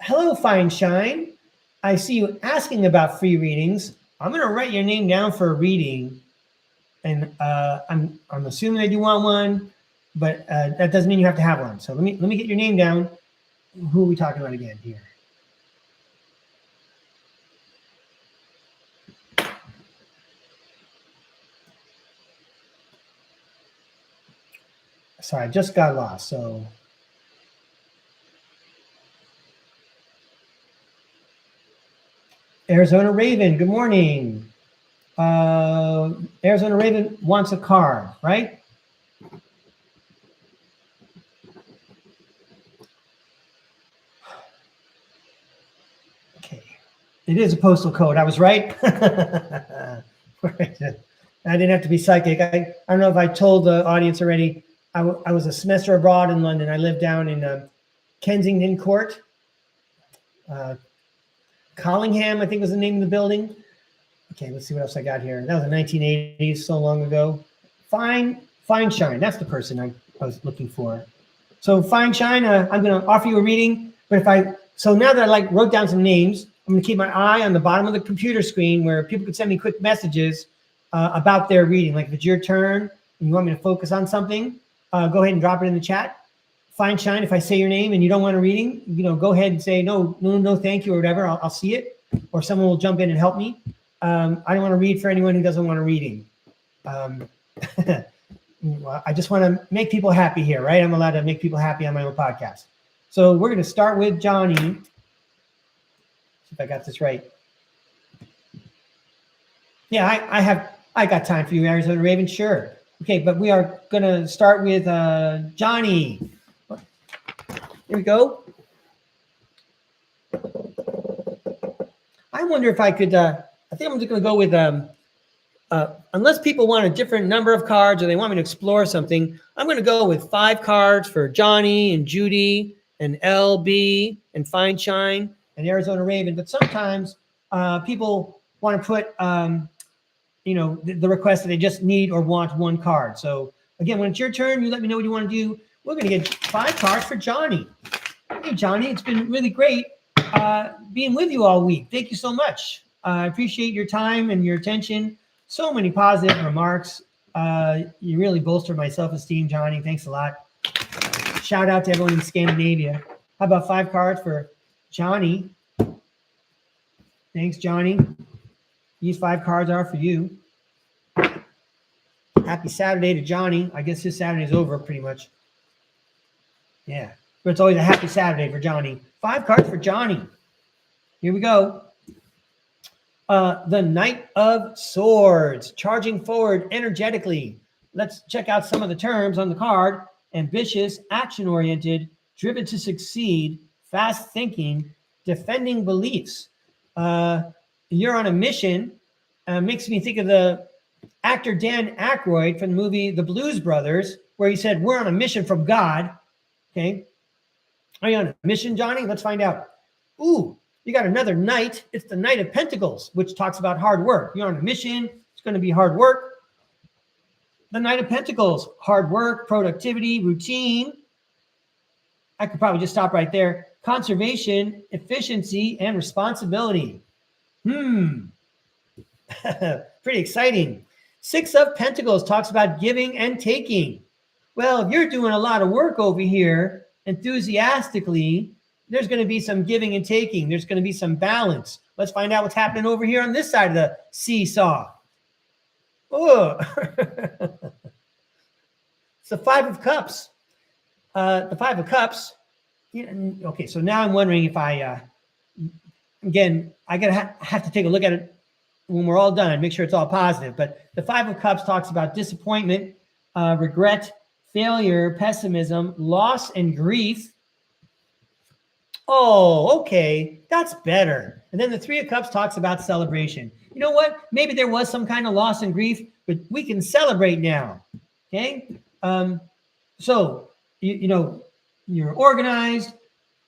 Hello, Fine Shine. I see you asking about free readings. I'm going to write your name down for a reading, and I'm assuming that you want one, but that doesn't mean you have to have one. So let me get your name down. who are we talking about again here? Sorry, I just got lost. So Arizona Raven, good morning. Arizona Raven wants a card, right? Okay, it is a postal code. I was right. I didn't have to be psychic. I don't know if I told the audience already. I was a semester abroad in London. I lived down in Kensington Court. Collingham, I think was the name of the building. Okay, let's see what else I got here. That was the 1980s, so long ago. Fine Shine, that's the person I was looking for. So Fine Shine, I'm going to offer you a reading. But so now that I wrote down some names, I'm going to keep my eye on the bottom of the computer screen where people could send me quick messages about their reading. Like if it's your turn and you want me to focus on something, go ahead and drop it in the chat. Fine Shine, if I say your name and you don't want a reading, go ahead and say no, thank you, or whatever. I'll see it, or someone will jump in and help me. I don't want to read for anyone who doesn't want a reading. I just want to make people happy here, right? I'm allowed to make people happy on my own podcast. So we're going to start with Johnny. See if I got this right. Yeah, I got time for you, Arizona Raven. Sure. Okay, but we are going to start with Johnny. Here we go. I wonder if I could, I think I'm just going to go with, unless people want a different number of cards or they want me to explore something, I'm going to go with 5 cards for Johnny and Judy and LB and Fine Shine and Arizona Raven. But sometimes people want to put, the request that they just need or want 1 card. So again, when it's your turn, you let me know what you want to do. We're going to get 5 cards for Johnny. Hey, Johnny, it's been really great being with you all week. Thank you so much. I appreciate your time and your attention. So many positive remarks. You really bolstered my self-esteem, Johnny. Thanks a lot. Shout out to everyone in Scandinavia. How about 5 cards for Johnny? Thanks, Johnny. These 5 cards are for you. Happy Saturday to Johnny. I guess his Saturday is over pretty much. Yeah, but it's always a happy Saturday for Johnny. 5 cards for Johnny. Here we go. The Knight of Swords, charging forward energetically. Let's check out some of the terms on the card. Ambitious, action-oriented, driven to succeed, fast thinking, defending beliefs. You're on a mission. Makes me think of the actor Dan Aykroyd from the movie The Blues Brothers, where he said, we're on a mission from God. Okay. Are you on a mission, Johnny? Let's find out. Ooh, you got another knight. It's the Knight of Pentacles, which talks about hard work. You're on a mission. It's going to be hard work. The Knight of Pentacles, hard work, productivity, routine. I could probably just stop right there. Conservation, efficiency, and responsibility. Pretty exciting. 6 of Pentacles talks about giving and taking. Well, if you're doing a lot of work over here enthusiastically, there's going to be some giving and taking. There's going to be some balance. Let's find out what's happening over here on this side of the seesaw. Oh, it's the 5 of Cups. The 5 of Cups. Okay, so now I'm wondering if again, I gotta have to take a look at it when we're all done, make sure it's all positive. But the 5 of Cups talks about disappointment, regret, failure, pessimism, loss, and grief. Oh, okay, that's better. And then the 3 of Cups talks about celebration. You know what? Maybe there was some kind of loss and grief, but we can celebrate now. Okay? So, you're organized,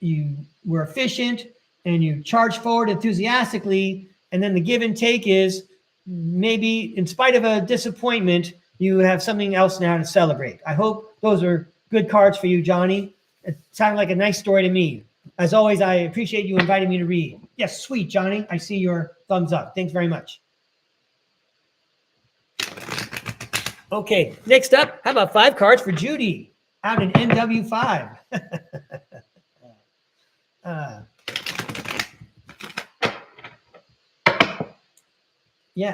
you were efficient, and you charge forward enthusiastically. And then the give and take is maybe in spite of a disappointment, you have something else now to celebrate. I hope those are good cards for you, Johnny. It sounded like a nice story to me. As always, I appreciate you inviting me to read. Yes, sweet, Johnny. I see your thumbs up. Thanks very much. Okay, next up, how about 5 cards for Judy out in NW5? Yeah,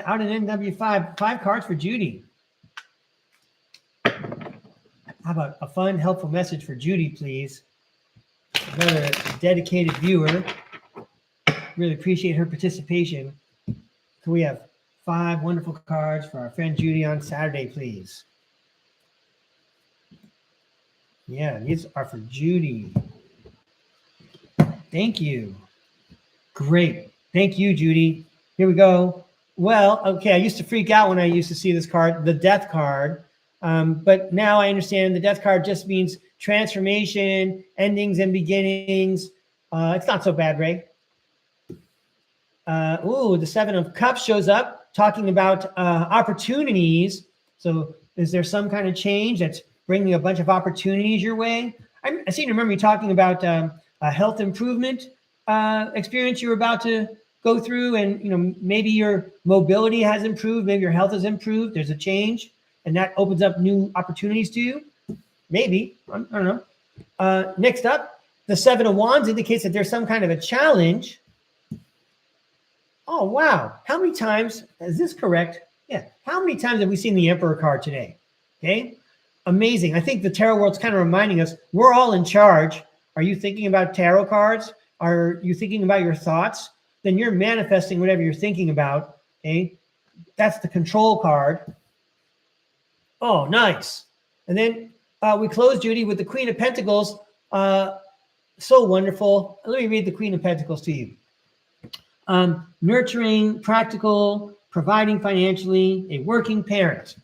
out in NW5, 5 cards for Judy. How about a fun, helpful message for Judy, please? Another dedicated viewer. Really appreciate her participation. Can we have 5 wonderful cards for our friend Judy on Saturday, please? Yeah, these are for Judy. Thank you. Great. Thank you, Judy. Here we go. Well, okay, I used to freak out when I used to see this card, the death card. But now I understand the death card just means transformation, endings and beginnings. It's not so bad, Ray. The 7 of Cups shows up talking about opportunities. So is there some kind of change that's bringing a bunch of opportunities your way? I seem to remember you talking about a health improvement experience you were about to go through, and maybe your mobility has improved, maybe your health has improved. There's a change, and that opens up new opportunities to you. Maybe, I don't know. Next up, the 7 of Wands indicates that there's some kind of a challenge. Oh, wow. How many times, is this correct? Yeah. How many times have we seen the Emperor card today? Okay. Amazing. I think the tarot world's kind of reminding us we're all in charge. Are you thinking about tarot cards? Are you thinking about your thoughts? Then you're manifesting whatever you're thinking about. Okay. That's the control card. Oh, nice. And then we close, Judy, with the Queen of Pentacles. So wonderful. Let me read the Queen of Pentacles to you. Nurturing, practical, providing financially, a working parent.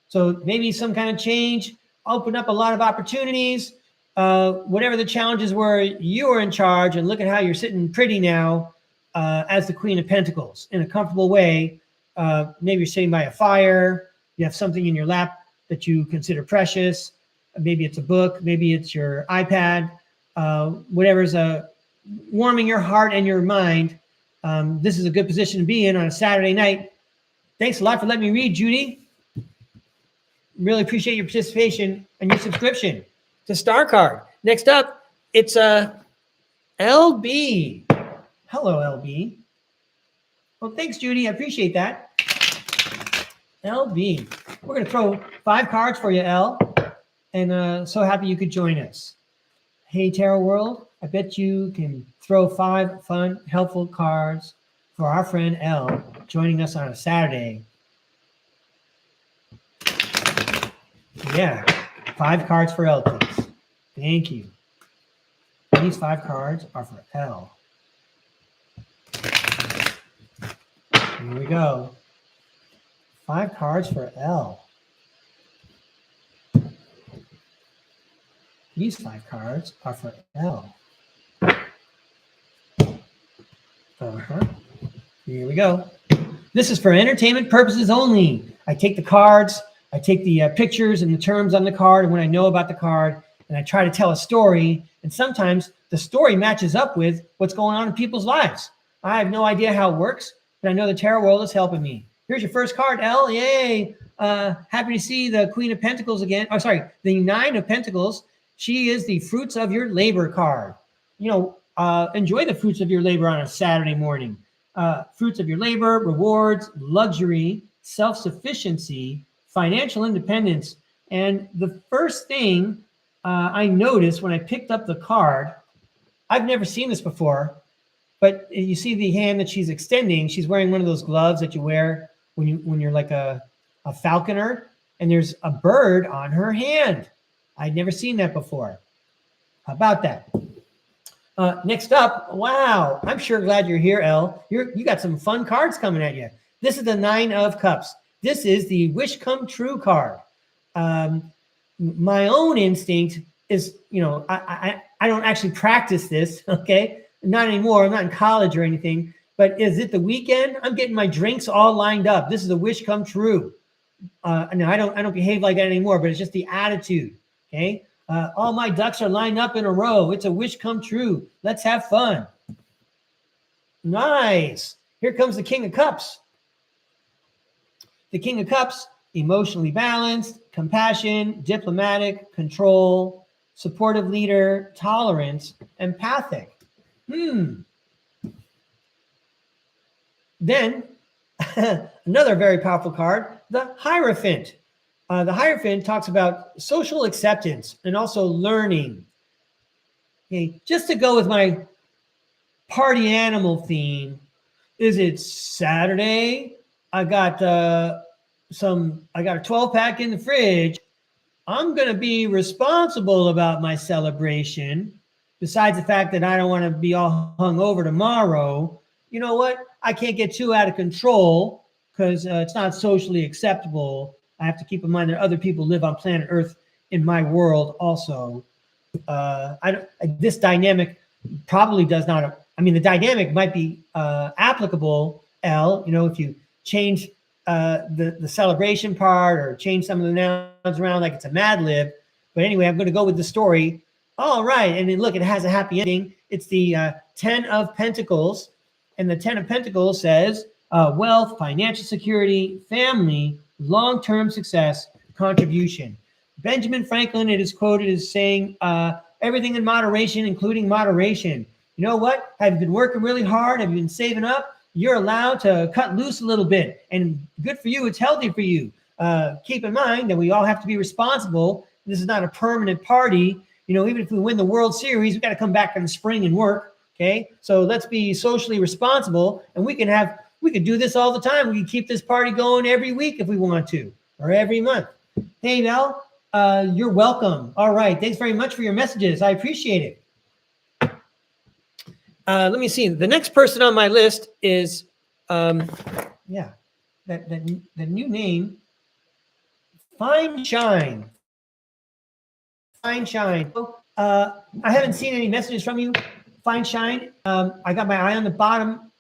So maybe some kind of change, open up a lot of opportunities. Whatever the challenges were, you are in charge, and look at how you're sitting pretty now as the Queen of Pentacles in a comfortable way. Maybe you're sitting by a fire. You have something in your lap that you consider precious. Maybe it's a book. Maybe it's your iPad. Whatever's warming your heart and your mind. This is a good position to be in on a Saturday night. Thanks a lot for letting me read, Judy. Really appreciate your participation and your subscription to STARCARD. Next up, it's LB. Hello, LB. Well, thanks, Judy. I appreciate that. LB. We're going to throw 5 cards for you, L. And so happy you could join us. Hey, Tarot World. I bet you can throw 5 fun, helpful cards for our friend L joining us on a Saturday. Yeah, 5 cards for L, please. Thank you. These 5 cards are for L. Here we go. 5 cards for L. These 5 cards are for L. Here we go. This is for entertainment purposes only. I take the cards, I take the pictures and the terms on the card, and when I know about the card, and I try to tell a story, and sometimes the story matches up with what's going on in people's lives. I have no idea how it works, but I know the tarot world is helping me. Here's your first card, L. Yay! Happy to see the Queen of Pentacles again. Oh, sorry, the 9 of Pentacles. She is the fruits of your labor card. Enjoy the fruits of your labor on a Saturday morning. Fruits of your labor, rewards, luxury, self-sufficiency, financial independence. And the first thing I noticed when I picked up the card, I've never seen this before, but you see the hand that she's extending. She's wearing one of those gloves that you wear when you're like a falconer, and there's a bird on her hand. I'd never seen that before. How about that? Next up, wow, I'm sure glad you're here, Elle. You got some fun cards coming at you. This is the 9 of Cups. This is the Wish Come True card. My own instinct is, I don't actually practice this, okay? Not anymore. I'm not in college or anything. But is it the weekend? I'm getting my drinks all lined up. This is a wish come true. No, I don't behave like that anymore, but it's just the attitude, okay? All my ducks are lined up in a row. It's a wish come true. Let's have fun. Nice. Here comes the King of Cups. The King of Cups, emotionally balanced, compassion, diplomatic, control. supportive leader, tolerance, empathic. Then another very powerful card, the Hierophant. The Hierophant talks about social acceptance and also learning. Okay, just to go with my party animal theme, is it Saturday? I got a 12-pack in the fridge. I'm going to be responsible about my celebration. Besides the fact that I don't want to be all hung over tomorrow, you know what? I can't get too out of control because it's not socially acceptable. I have to keep in mind that other people live on planet Earth in my world also. This dynamic probably does not. I mean, the dynamic might be applicable, L. You know, if you change the celebration part or change some of the nouns around like it's a Mad Lib. But anyway, I'm going to go with the story. All right, and then look, it has a happy ending. It's the 10 of Pentacles, and the 10 of Pentacles says wealth, financial security, family, long-term success, contribution. Benjamin Franklin, it is quoted as saying, everything in moderation, including moderation. You know what? Have you been working really hard? Have you been saving up? You're allowed to cut loose a little bit, and good for you. It's healthy for you. Keep in mind that we all have to be responsible. This is not a permanent party. You know, even if we win the World Series, we got to come back in the spring and work. Okay, so let's be socially responsible, and we can do this all the time. We can keep this party going every week if we want to, or every month. Hey, Mel, you're welcome. All right, thanks very much for your messages. I appreciate it. Let me see. The next person on my list is, the new name, Fine Shine. Fine Shine. I haven't seen any messages from you, Fine Shine. I got my eye on the bottom.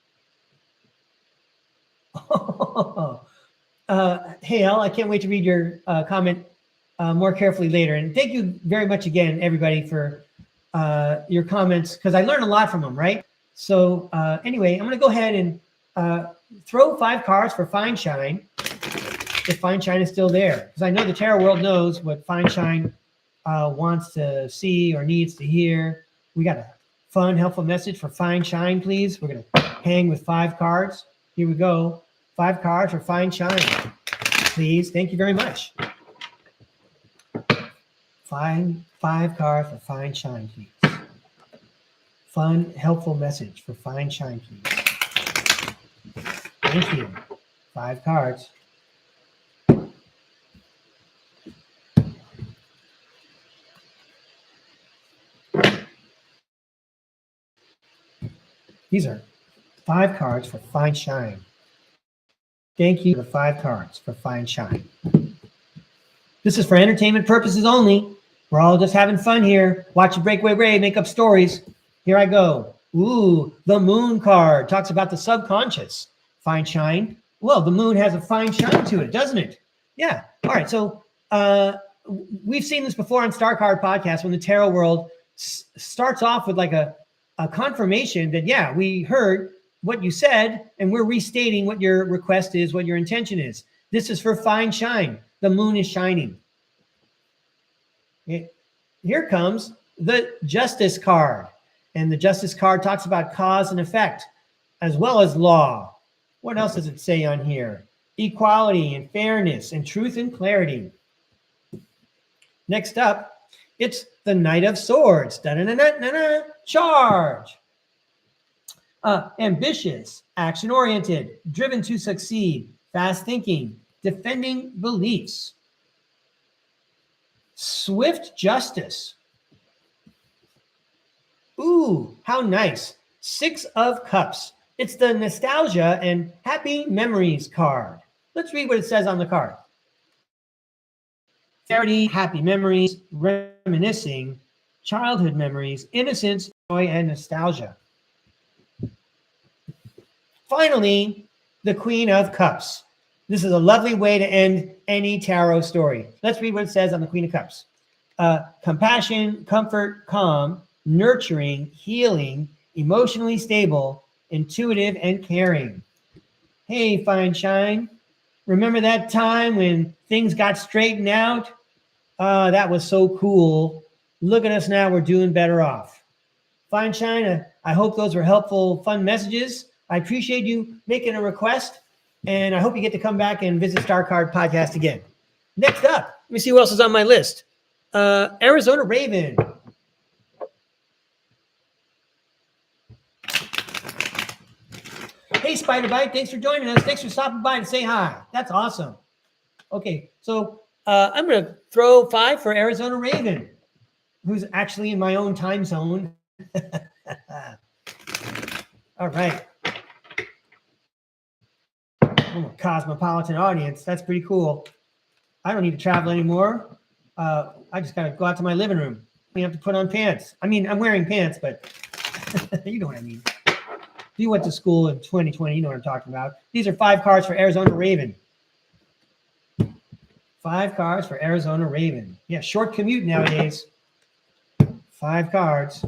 Hey, Al, I can't wait to read your comment more carefully later. And thank you very much again, everybody, for your comments, because I learned a lot from them, right? So anyway, I'm going to go ahead and throw 5 cards for Fine Shine, if Fine Shine is still there. Because I know the tarot world knows what Fine Shine wants to see or needs to hear. We got a fun, helpful message for Fine Shine, please. We're going to hang with 5 cards. Here we go. 5 cards for Fine Shine, please. Thank you very much. 5 cards for Fine Shine, please. Fun, helpful message for Fine Shine, please. Thank you. 5 cards. These are 5 cards for Fine Shine. Thank you for the 5 cards for Fine Shine. This is for entertainment purposes only. We're all just having fun here. Watching Breakaway Ray make up stories. Here I go. Ooh, the Moon card talks about the subconscious. Fine Shine. Well, the moon has a fine shine to it, doesn't it? Yeah. All right. So we've seen this before on STARCARD podcast when the tarot world starts off with like a confirmation that, yeah, we heard what you said, and we're restating what your request is, what your intention is. This is for Fine Shine. The moon is shining. Here comes the Justice card. And the Justice card talks about cause and effect, as well as law. What else does it say on here? Equality and fairness and truth and clarity. Next up, it's the Knight of Swords. Da-da-da-da-da-da. Charge. Ambitious, action-oriented, driven to succeed, fast thinking, defending beliefs. Swift justice. Ooh, how nice. 6 of Cups. It's the nostalgia and happy memories card. Let's read what it says on the card. Charity, happy memories, reminiscing, childhood memories, innocence, joy, and nostalgia. Finally, the Queen of Cups. This is a lovely way to end any tarot story. Let's read what it says on the Queen of Cups. Compassion, comfort, calm, nurturing, healing, emotionally stable, intuitive, and caring. Hey, Fine Shine. Remember that time when things got straightened out? That was so cool. Look at us now. We're doing better off. Fine China. I hope those were helpful, fun messages. I appreciate you making a request, and I hope you get to come back and visit STARCARD podcast again. Next up, let me see who else is on my list. Arizona Raven. Hey, Spider Bite, thanks for joining us. Thanks for stopping by and say hi. That's awesome. Okay, so I'm going to throw 5 for Arizona Raven, who's actually in my own time zone. All right. Oh, cosmopolitan audience. That's pretty cool. I don't need to travel anymore. I just got to go out to my living room. I have to put on pants. I mean, I'm wearing pants, but you know what I mean. If you went to school in 2020, you know what I'm talking about. These are 5 cards for Arizona Raven. 5 cards for Arizona Raven. Yeah, short commute nowadays. 5 cards.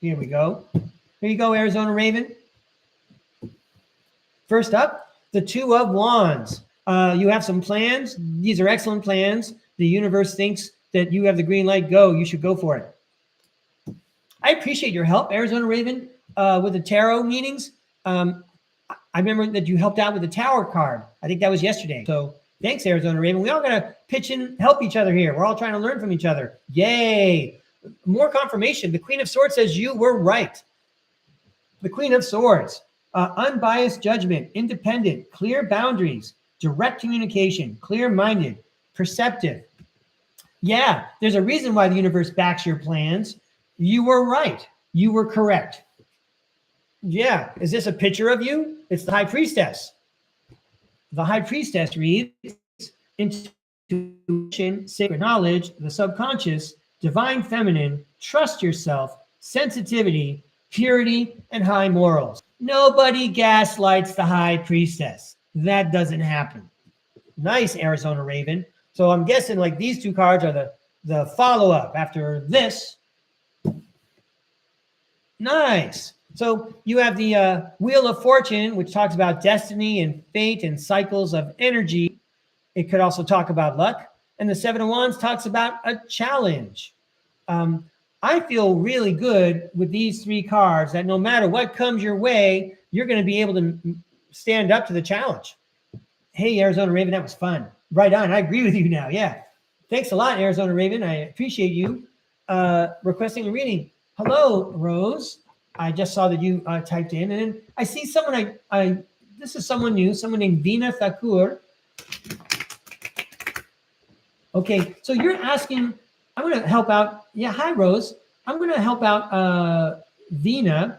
Here we go. Here you go, Arizona Raven. First up, the 2 of Wands. You have some plans. These are excellent plans. The universe thinks that you have the green light. Go. You should go for it. I appreciate your help, Arizona Raven, with the tarot meetings. I remember that you helped out with the Tower card. I think that was yesterday. So thanks, Arizona Raven. We all got to pitch in, help each other here. We're all trying to learn from each other. Yay. More confirmation. The Queen of Swords says you were right. The Queen of Swords. Unbiased judgment, independent, clear boundaries, direct communication, clear-minded, perceptive. Yeah, there's a reason why the universe backs your plans. You were right. You were correct. Yeah, is this a picture of you? It's the High Priestess. The High Priestess reads, intuition, sacred knowledge, the subconscious, divine feminine, trust yourself, sensitivity, purity, and high morals. Nobody gaslights the High Priestess. That doesn't happen. Nice, Arizona Raven. So I'm guessing like these 2 cards are the follow-up after this. Nice. So you have the Wheel of Fortune, which talks about destiny and fate and cycles of energy. It could also talk about luck. And the 7 of Wands talks about a challenge. I feel really good with these 3 cards that no matter what comes your way, you're going to be able to stand up to the challenge. Hey, Arizona Raven, that was fun. Right on. I agree with you now. Yeah. Thanks a lot, Arizona Raven. I appreciate you requesting a reading. Hello, Rose. I just saw that you typed in, and I see someone. This is someone new. Someone named Veena Thakur. Okay, so you're asking. I'm going to help out. Yeah, hi, Rose. I'm going to help out Veena.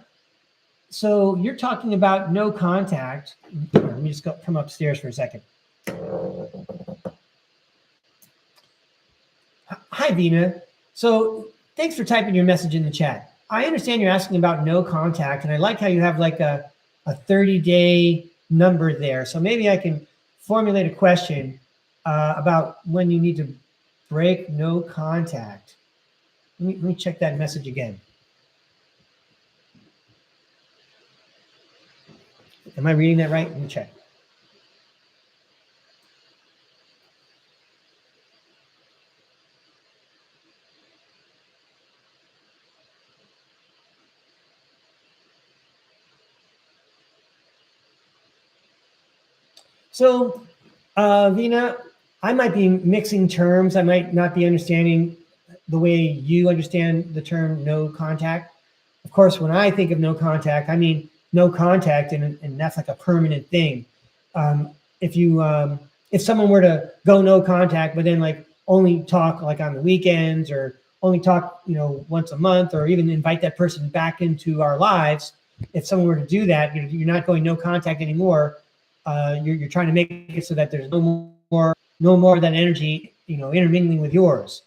So you're talking about no contact. Let me just come upstairs for a second. Hi, Veena. So thanks for typing your message in the chat. I understand you're asking about no contact, and I like how you have like a 30-day number there. So maybe I can formulate a question about when you need to break no contact. Let me check that message again. Am I reading that right? Let me check. So, Veena, I might be mixing terms. I might not be understanding the way you understand the term no contact. Of course, when I think of no contact, I mean no contact, and that's like a permanent thing. If someone were to go no contact, but then like only talk like on the weekends, or only talk, once a month, or even invite that person back into our lives, if someone were to do that, you're not going no contact anymore. You're trying to make it so that there's no more of that energy, intermingling with yours.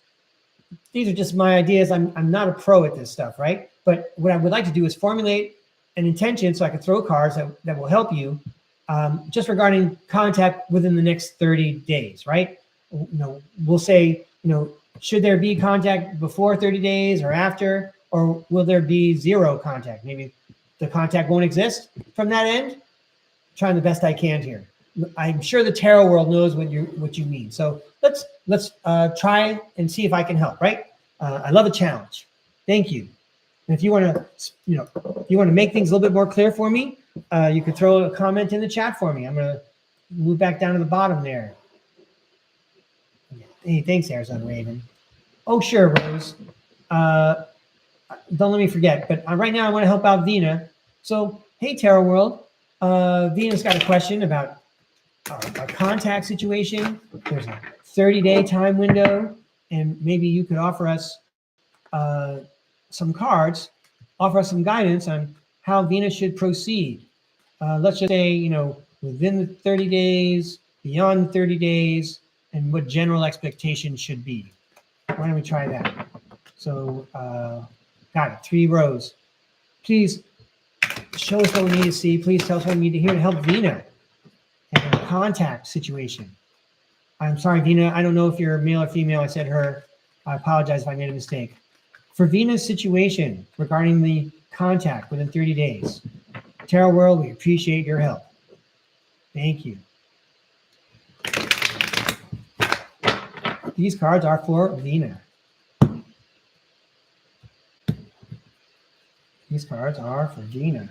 These are just my ideas. I'm not a pro at this stuff, right? But what I would like to do is formulate an intention so I can throw cards that will help you just regarding contact within the next 30 days, right? We'll say, should there be contact before 30 days or after, or will there be zero contact? Maybe the contact won't exist from that end. Trying the best I can here. I'm sure the tarot world knows what you mean. So let's try and see if I can help, right? I love a challenge. Thank you. And if you want to, if you want to make things a little bit more clear for me, you could throw a comment in the chat for me. I'm going to move back down to the bottom there. Hey, thanks, Arizona Raven. Oh, sure, Rose. Don't let me forget. But right now, I want to help out Vina. So, hey, Terra World. Vina's got a question about our contact situation. There's a 30-day time window, and maybe you could offer us some cards, offer us some guidance on how Vina should proceed. Let's just say, within the 30 days, beyond the 30 days, and what general expectations should be. Why don't we try that? So, got it, 3 rows. Please show us what we need to see. Please tell us what we need to hear to help Vina in her contact situation. I'm sorry, Vina, I don't know if you're male or female. I said her. I apologize if I made a mistake. For Vina's situation regarding the contact within 30 days, Tarot World, we appreciate your help. Thank you. These cards are for Vina. These cards are for Vina.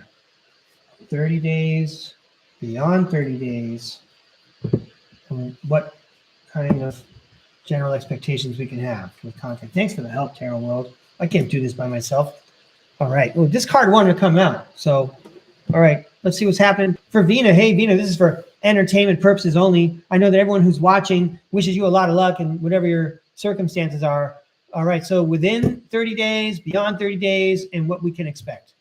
30 days, beyond 30 days, and what kind of general expectations we can have with contact. Thanks for the help, Tarot World. I can't do this by myself. All right. Well, this card wanted to come out. So, all right, let's see what's happening. For Vina, hey, Vina, this is for entertainment purposes only. I know that everyone who's watching wishes you a lot of luck and whatever your circumstances are. All right, so within 30 days, beyond 30 days, and what we can expect.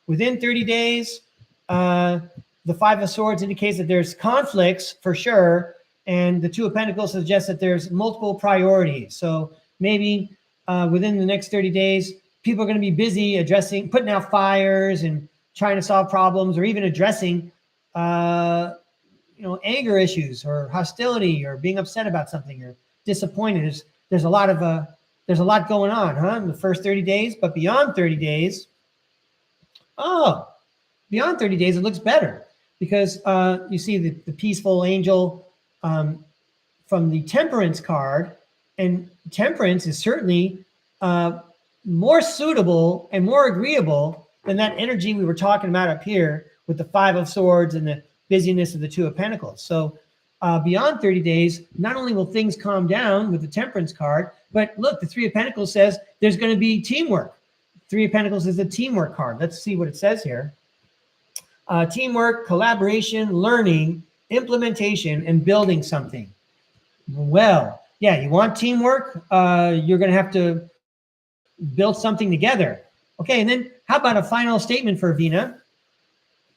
Within 30 days, the 5 of Swords indicates that there's conflicts for sure, and the 2 of Pentacles suggests that there's multiple priorities. So maybe within the next 30 days, people are going to be busy putting out fires and trying to solve problems, or even addressing, anger issues or hostility or being upset about something or disappointed. There's a lot going on, in the first 30 days, but beyond 30 days, beyond 30 days, it looks better because you see the peaceful angel from the Temperance card, and Temperance is certainly more suitable and more agreeable than that energy we were talking about up here with the 5 of Swords and the busyness of the 2 of Pentacles. So beyond 30 days, not only will things calm down with the Temperance card, but look, the 3 of Pentacles says there's going to be teamwork. 3 of Pentacles is a teamwork card. Let's see what it says here. Teamwork, collaboration, learning, implementation, and building something. Well, yeah, you want teamwork? You're going to have to build something together. Okay, and then how about a final statement for Vina?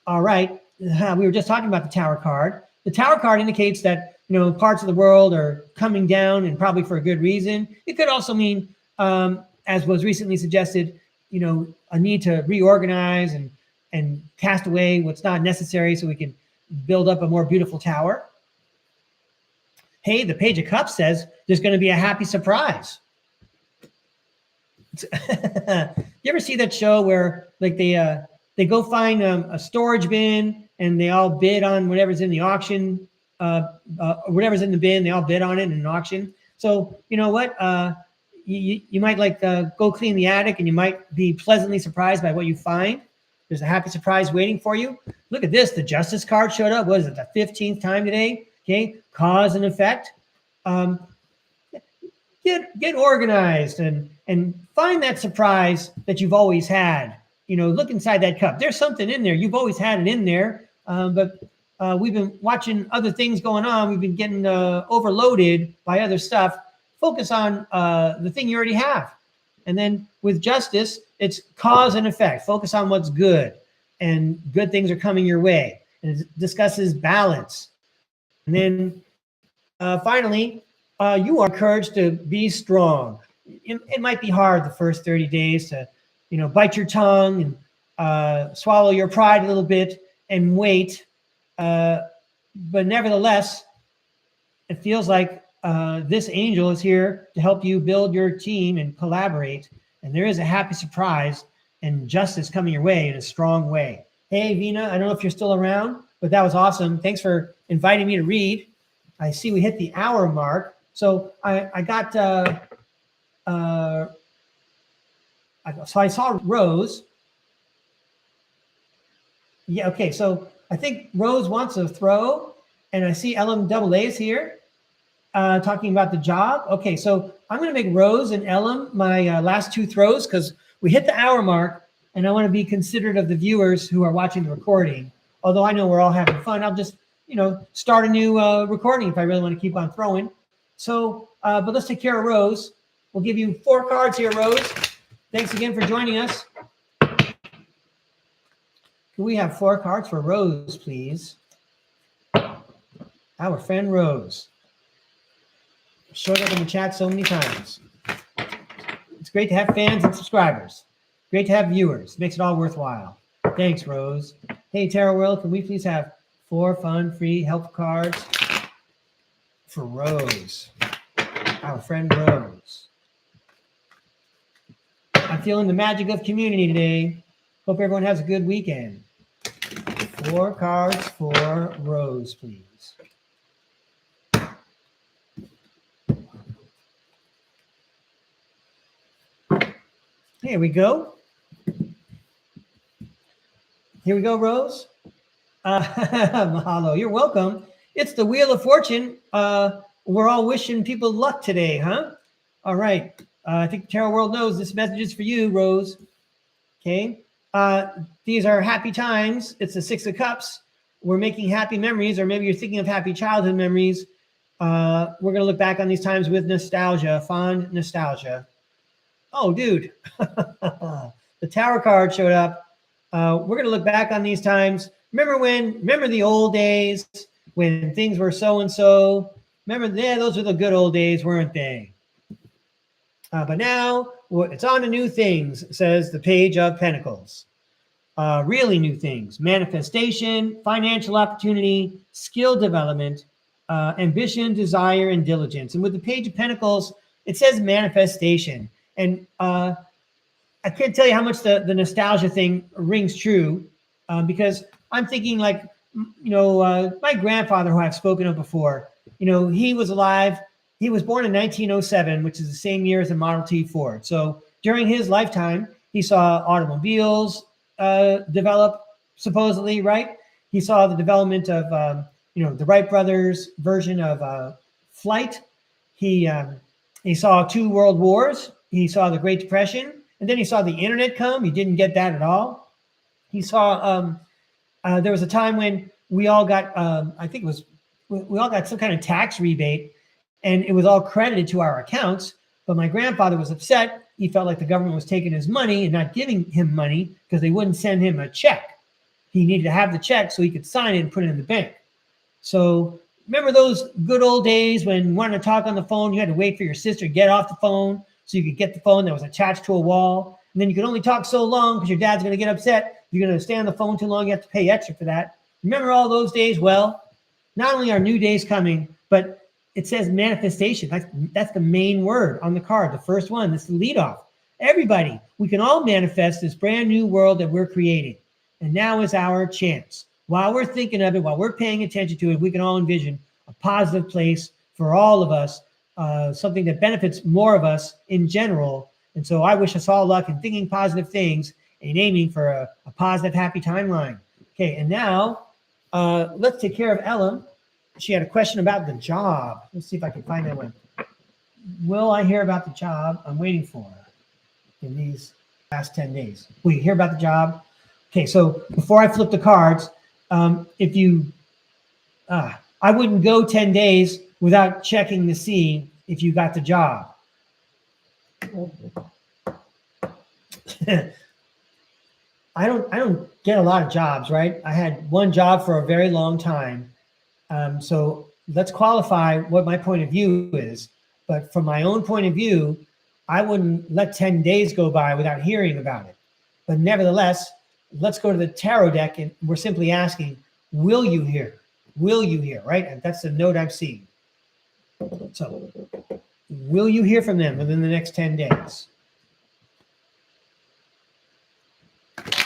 All right, we were just talking about the Tower card. The Tower card indicates that, parts of the world are coming down, and probably for a good reason. It could also mean, as was recently suggested, a need to reorganize and cast away what's not necessary so we can build up a more beautiful tower. Hey, the Page of Cups says there's going to be a happy surprise. You ever see that show where like they go find a storage bin and they all bid on whatever's in the auction, whatever's in the bin, they all bid on it in an auction. So you know what? You might go clean the attic and you might be pleasantly surprised by what you find. There's a happy surprise waiting for you. Look at this. The Justice card showed up. What is it, the 15th time today? Okay, cause and effect. Get organized and find that surprise that you've always had. Look inside that cup. There's something in there. You've always had it in there, but we've been watching other things going on. We've been getting overloaded by other stuff. Focus on the thing you already have. And then with Justice, it's cause and effect. Focus on what's good, and good things are coming your way. And it discusses balance. And then finally, you are encouraged to be strong. It might be hard the first 30 days to, bite your tongue and swallow your pride a little bit and wait. But nevertheless, it feels like this angel is here to help you build your team and collaborate. And there is a happy surprise and justice coming your way in a strong way. Hey, Vina, I don't know if you're still around, but that was awesome. Thanks for inviting me to read. I see we hit the hour mark. So I got So I saw Rose. Yeah, okay, so I think Rose wants a throw, and I see LMAA's here talking about the job. Okay, so I'm going to make Rose and Ellen my last two throws because we hit the hour mark, and I want to be considerate of the viewers who are watching the recording. Although I know we're all having fun, I'll just, start a new recording if I really want to keep on throwing. So, but let's take care of Rose. We'll give you 4 cards here, Rose. Thanks again for joining us. Can we have 4 cards for Rose, please? Our friend Rose. Showed up in the chat so many times. It's great to have fans and subscribers. Great to have viewers. Makes it all worthwhile. Thanks, Rose. Hey, Tarot World, can we please have 4 fun, free, helpful cards for Rose? Our friend Rose. I'm feeling the magic of community today. Hope everyone has a good weekend. 4 cards for Rose, please. Here we go. Here we go, Rose. Mahalo. You're welcome. It's the Wheel of Fortune. We're all wishing people luck today, huh? All right. I think the Tarot World knows this message is for you, Rose. Okay. These are happy times. It's the 6 of Cups. We're making happy memories, or maybe you're thinking of happy childhood memories. We're going to look back on these times with nostalgia, fond nostalgia. Oh, dude. The Tower card showed up. We're going to look back on these times. Remember the old days when things were so-and-so? Remember, those were the good old days, weren't they? But now it's on to new things, says the Page of Pentacles. Really new things: manifestation, financial opportunity, skill development, ambition, desire, and diligence. And with the Page of Pentacles, it says manifestation. And I can't tell you how much the nostalgia thing rings true, because I'm thinking like, my grandfather, who I've spoken of before, he was alive. He was born in 1907, which is the same year as the Model T Ford. So during his lifetime, he saw automobiles develop, supposedly, right? He saw the development of, the Wright brothers' version of flight. He saw 2 world wars. He saw the Great Depression. And then he saw the internet come. He didn't get that at all. He saw there was a time when we all got, we all got some kind of tax rebate, and it was all credited to our accounts. But my grandfather was upset. He felt like the government was taking his money and not giving him money because they wouldn't send him a check. He needed to have the check so he could sign it and put it in the bank. So remember those good old days when you wanted to talk on the phone, you had to wait for your sister to get off the phone so you could get the phone that was attached to a wall. And then you could only talk so long because your dad's going to get upset. You're going to stay on the phone too long. You have to pay extra for that. Remember all those days? Well, not only are new days coming, but it says manifestation. That's the main word on the card. The first one, that's the lead off. Everybody, we can all manifest this brand new world that we're creating. And now is our chance. While we're thinking of it, while we're paying attention to it, we can all envision a positive place for all of us, something that benefits more of us in general. And so I wish us all luck in thinking positive things and aiming for a positive, happy timeline. Okay, and now let's take care of Ellen. She had a question about the job. Let's see if I can find that one. Will I hear about the job I'm waiting for in these last 10 days? Will you hear about the job? Okay, so before I flip the cards, I wouldn't go 10 days without checking to see if you got the job. I don't get a lot of jobs, right? I had one job for a very long time. So let's qualify what my point of view is. But from my own point of view, I wouldn't let 10 days go by without hearing about it. But nevertheless, let's go to the tarot deck, and we're simply asking, will you hear? Will you hear, right? And that's the note I'm seeing. So will you hear from them within the next 10 days?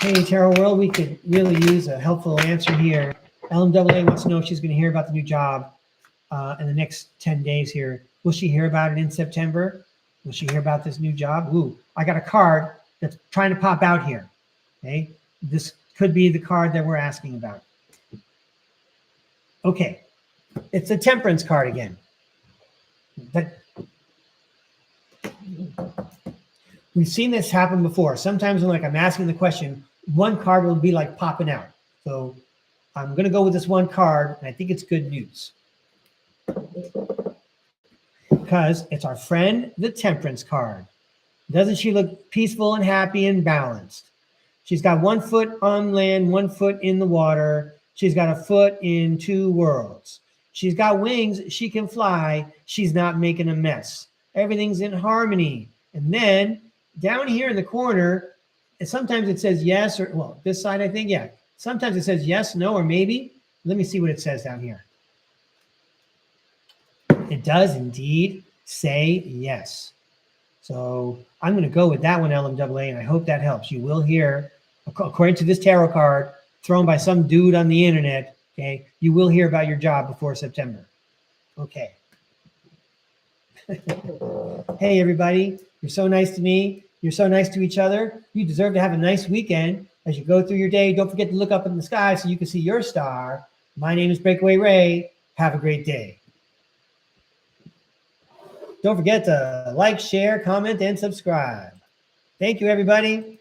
Hey, Tarot World, we could really use a helpful answer here. LMAA wants to know if she's going to hear about the new job in the next 10 days here. Will she hear about it in September? Will she hear about this new job? Ooh, I got a card that's trying to pop out here. Okay, this could be the card that we're asking about. Okay, it's a temperance card again. We've seen this happen before. Sometimes when I'm asking the question, one card will be like popping out. So I'm going to go with this one card, and I think it's good news. Because it's our friend, the Temperance card. Doesn't she look peaceful and happy and balanced? She's got 1 foot on land, 1 foot in the water. She's got a foot in 2 worlds. She's got wings. She can fly. She's not making a mess. Everything's in harmony. And then down here in the corner, and sometimes it says yes or, well, this side, I think, yeah. Sometimes it says yes, no, or maybe. Let me see what it says down here. It does indeed say yes. So I'm going to go with that one, LMAA, and I hope that helps. You will hear, according to this tarot card thrown by some dude on the internet, okay, you will hear about your job before September. Okay. Hey, everybody. You're so nice to me. You're so nice to each other. You deserve to have a nice weekend. As you go through your day, don't forget to look up in the sky so you can see your star. My name is Breakaway Ray. Have a great day. Don't forget to like, share, comment, and subscribe. Thank you, everybody.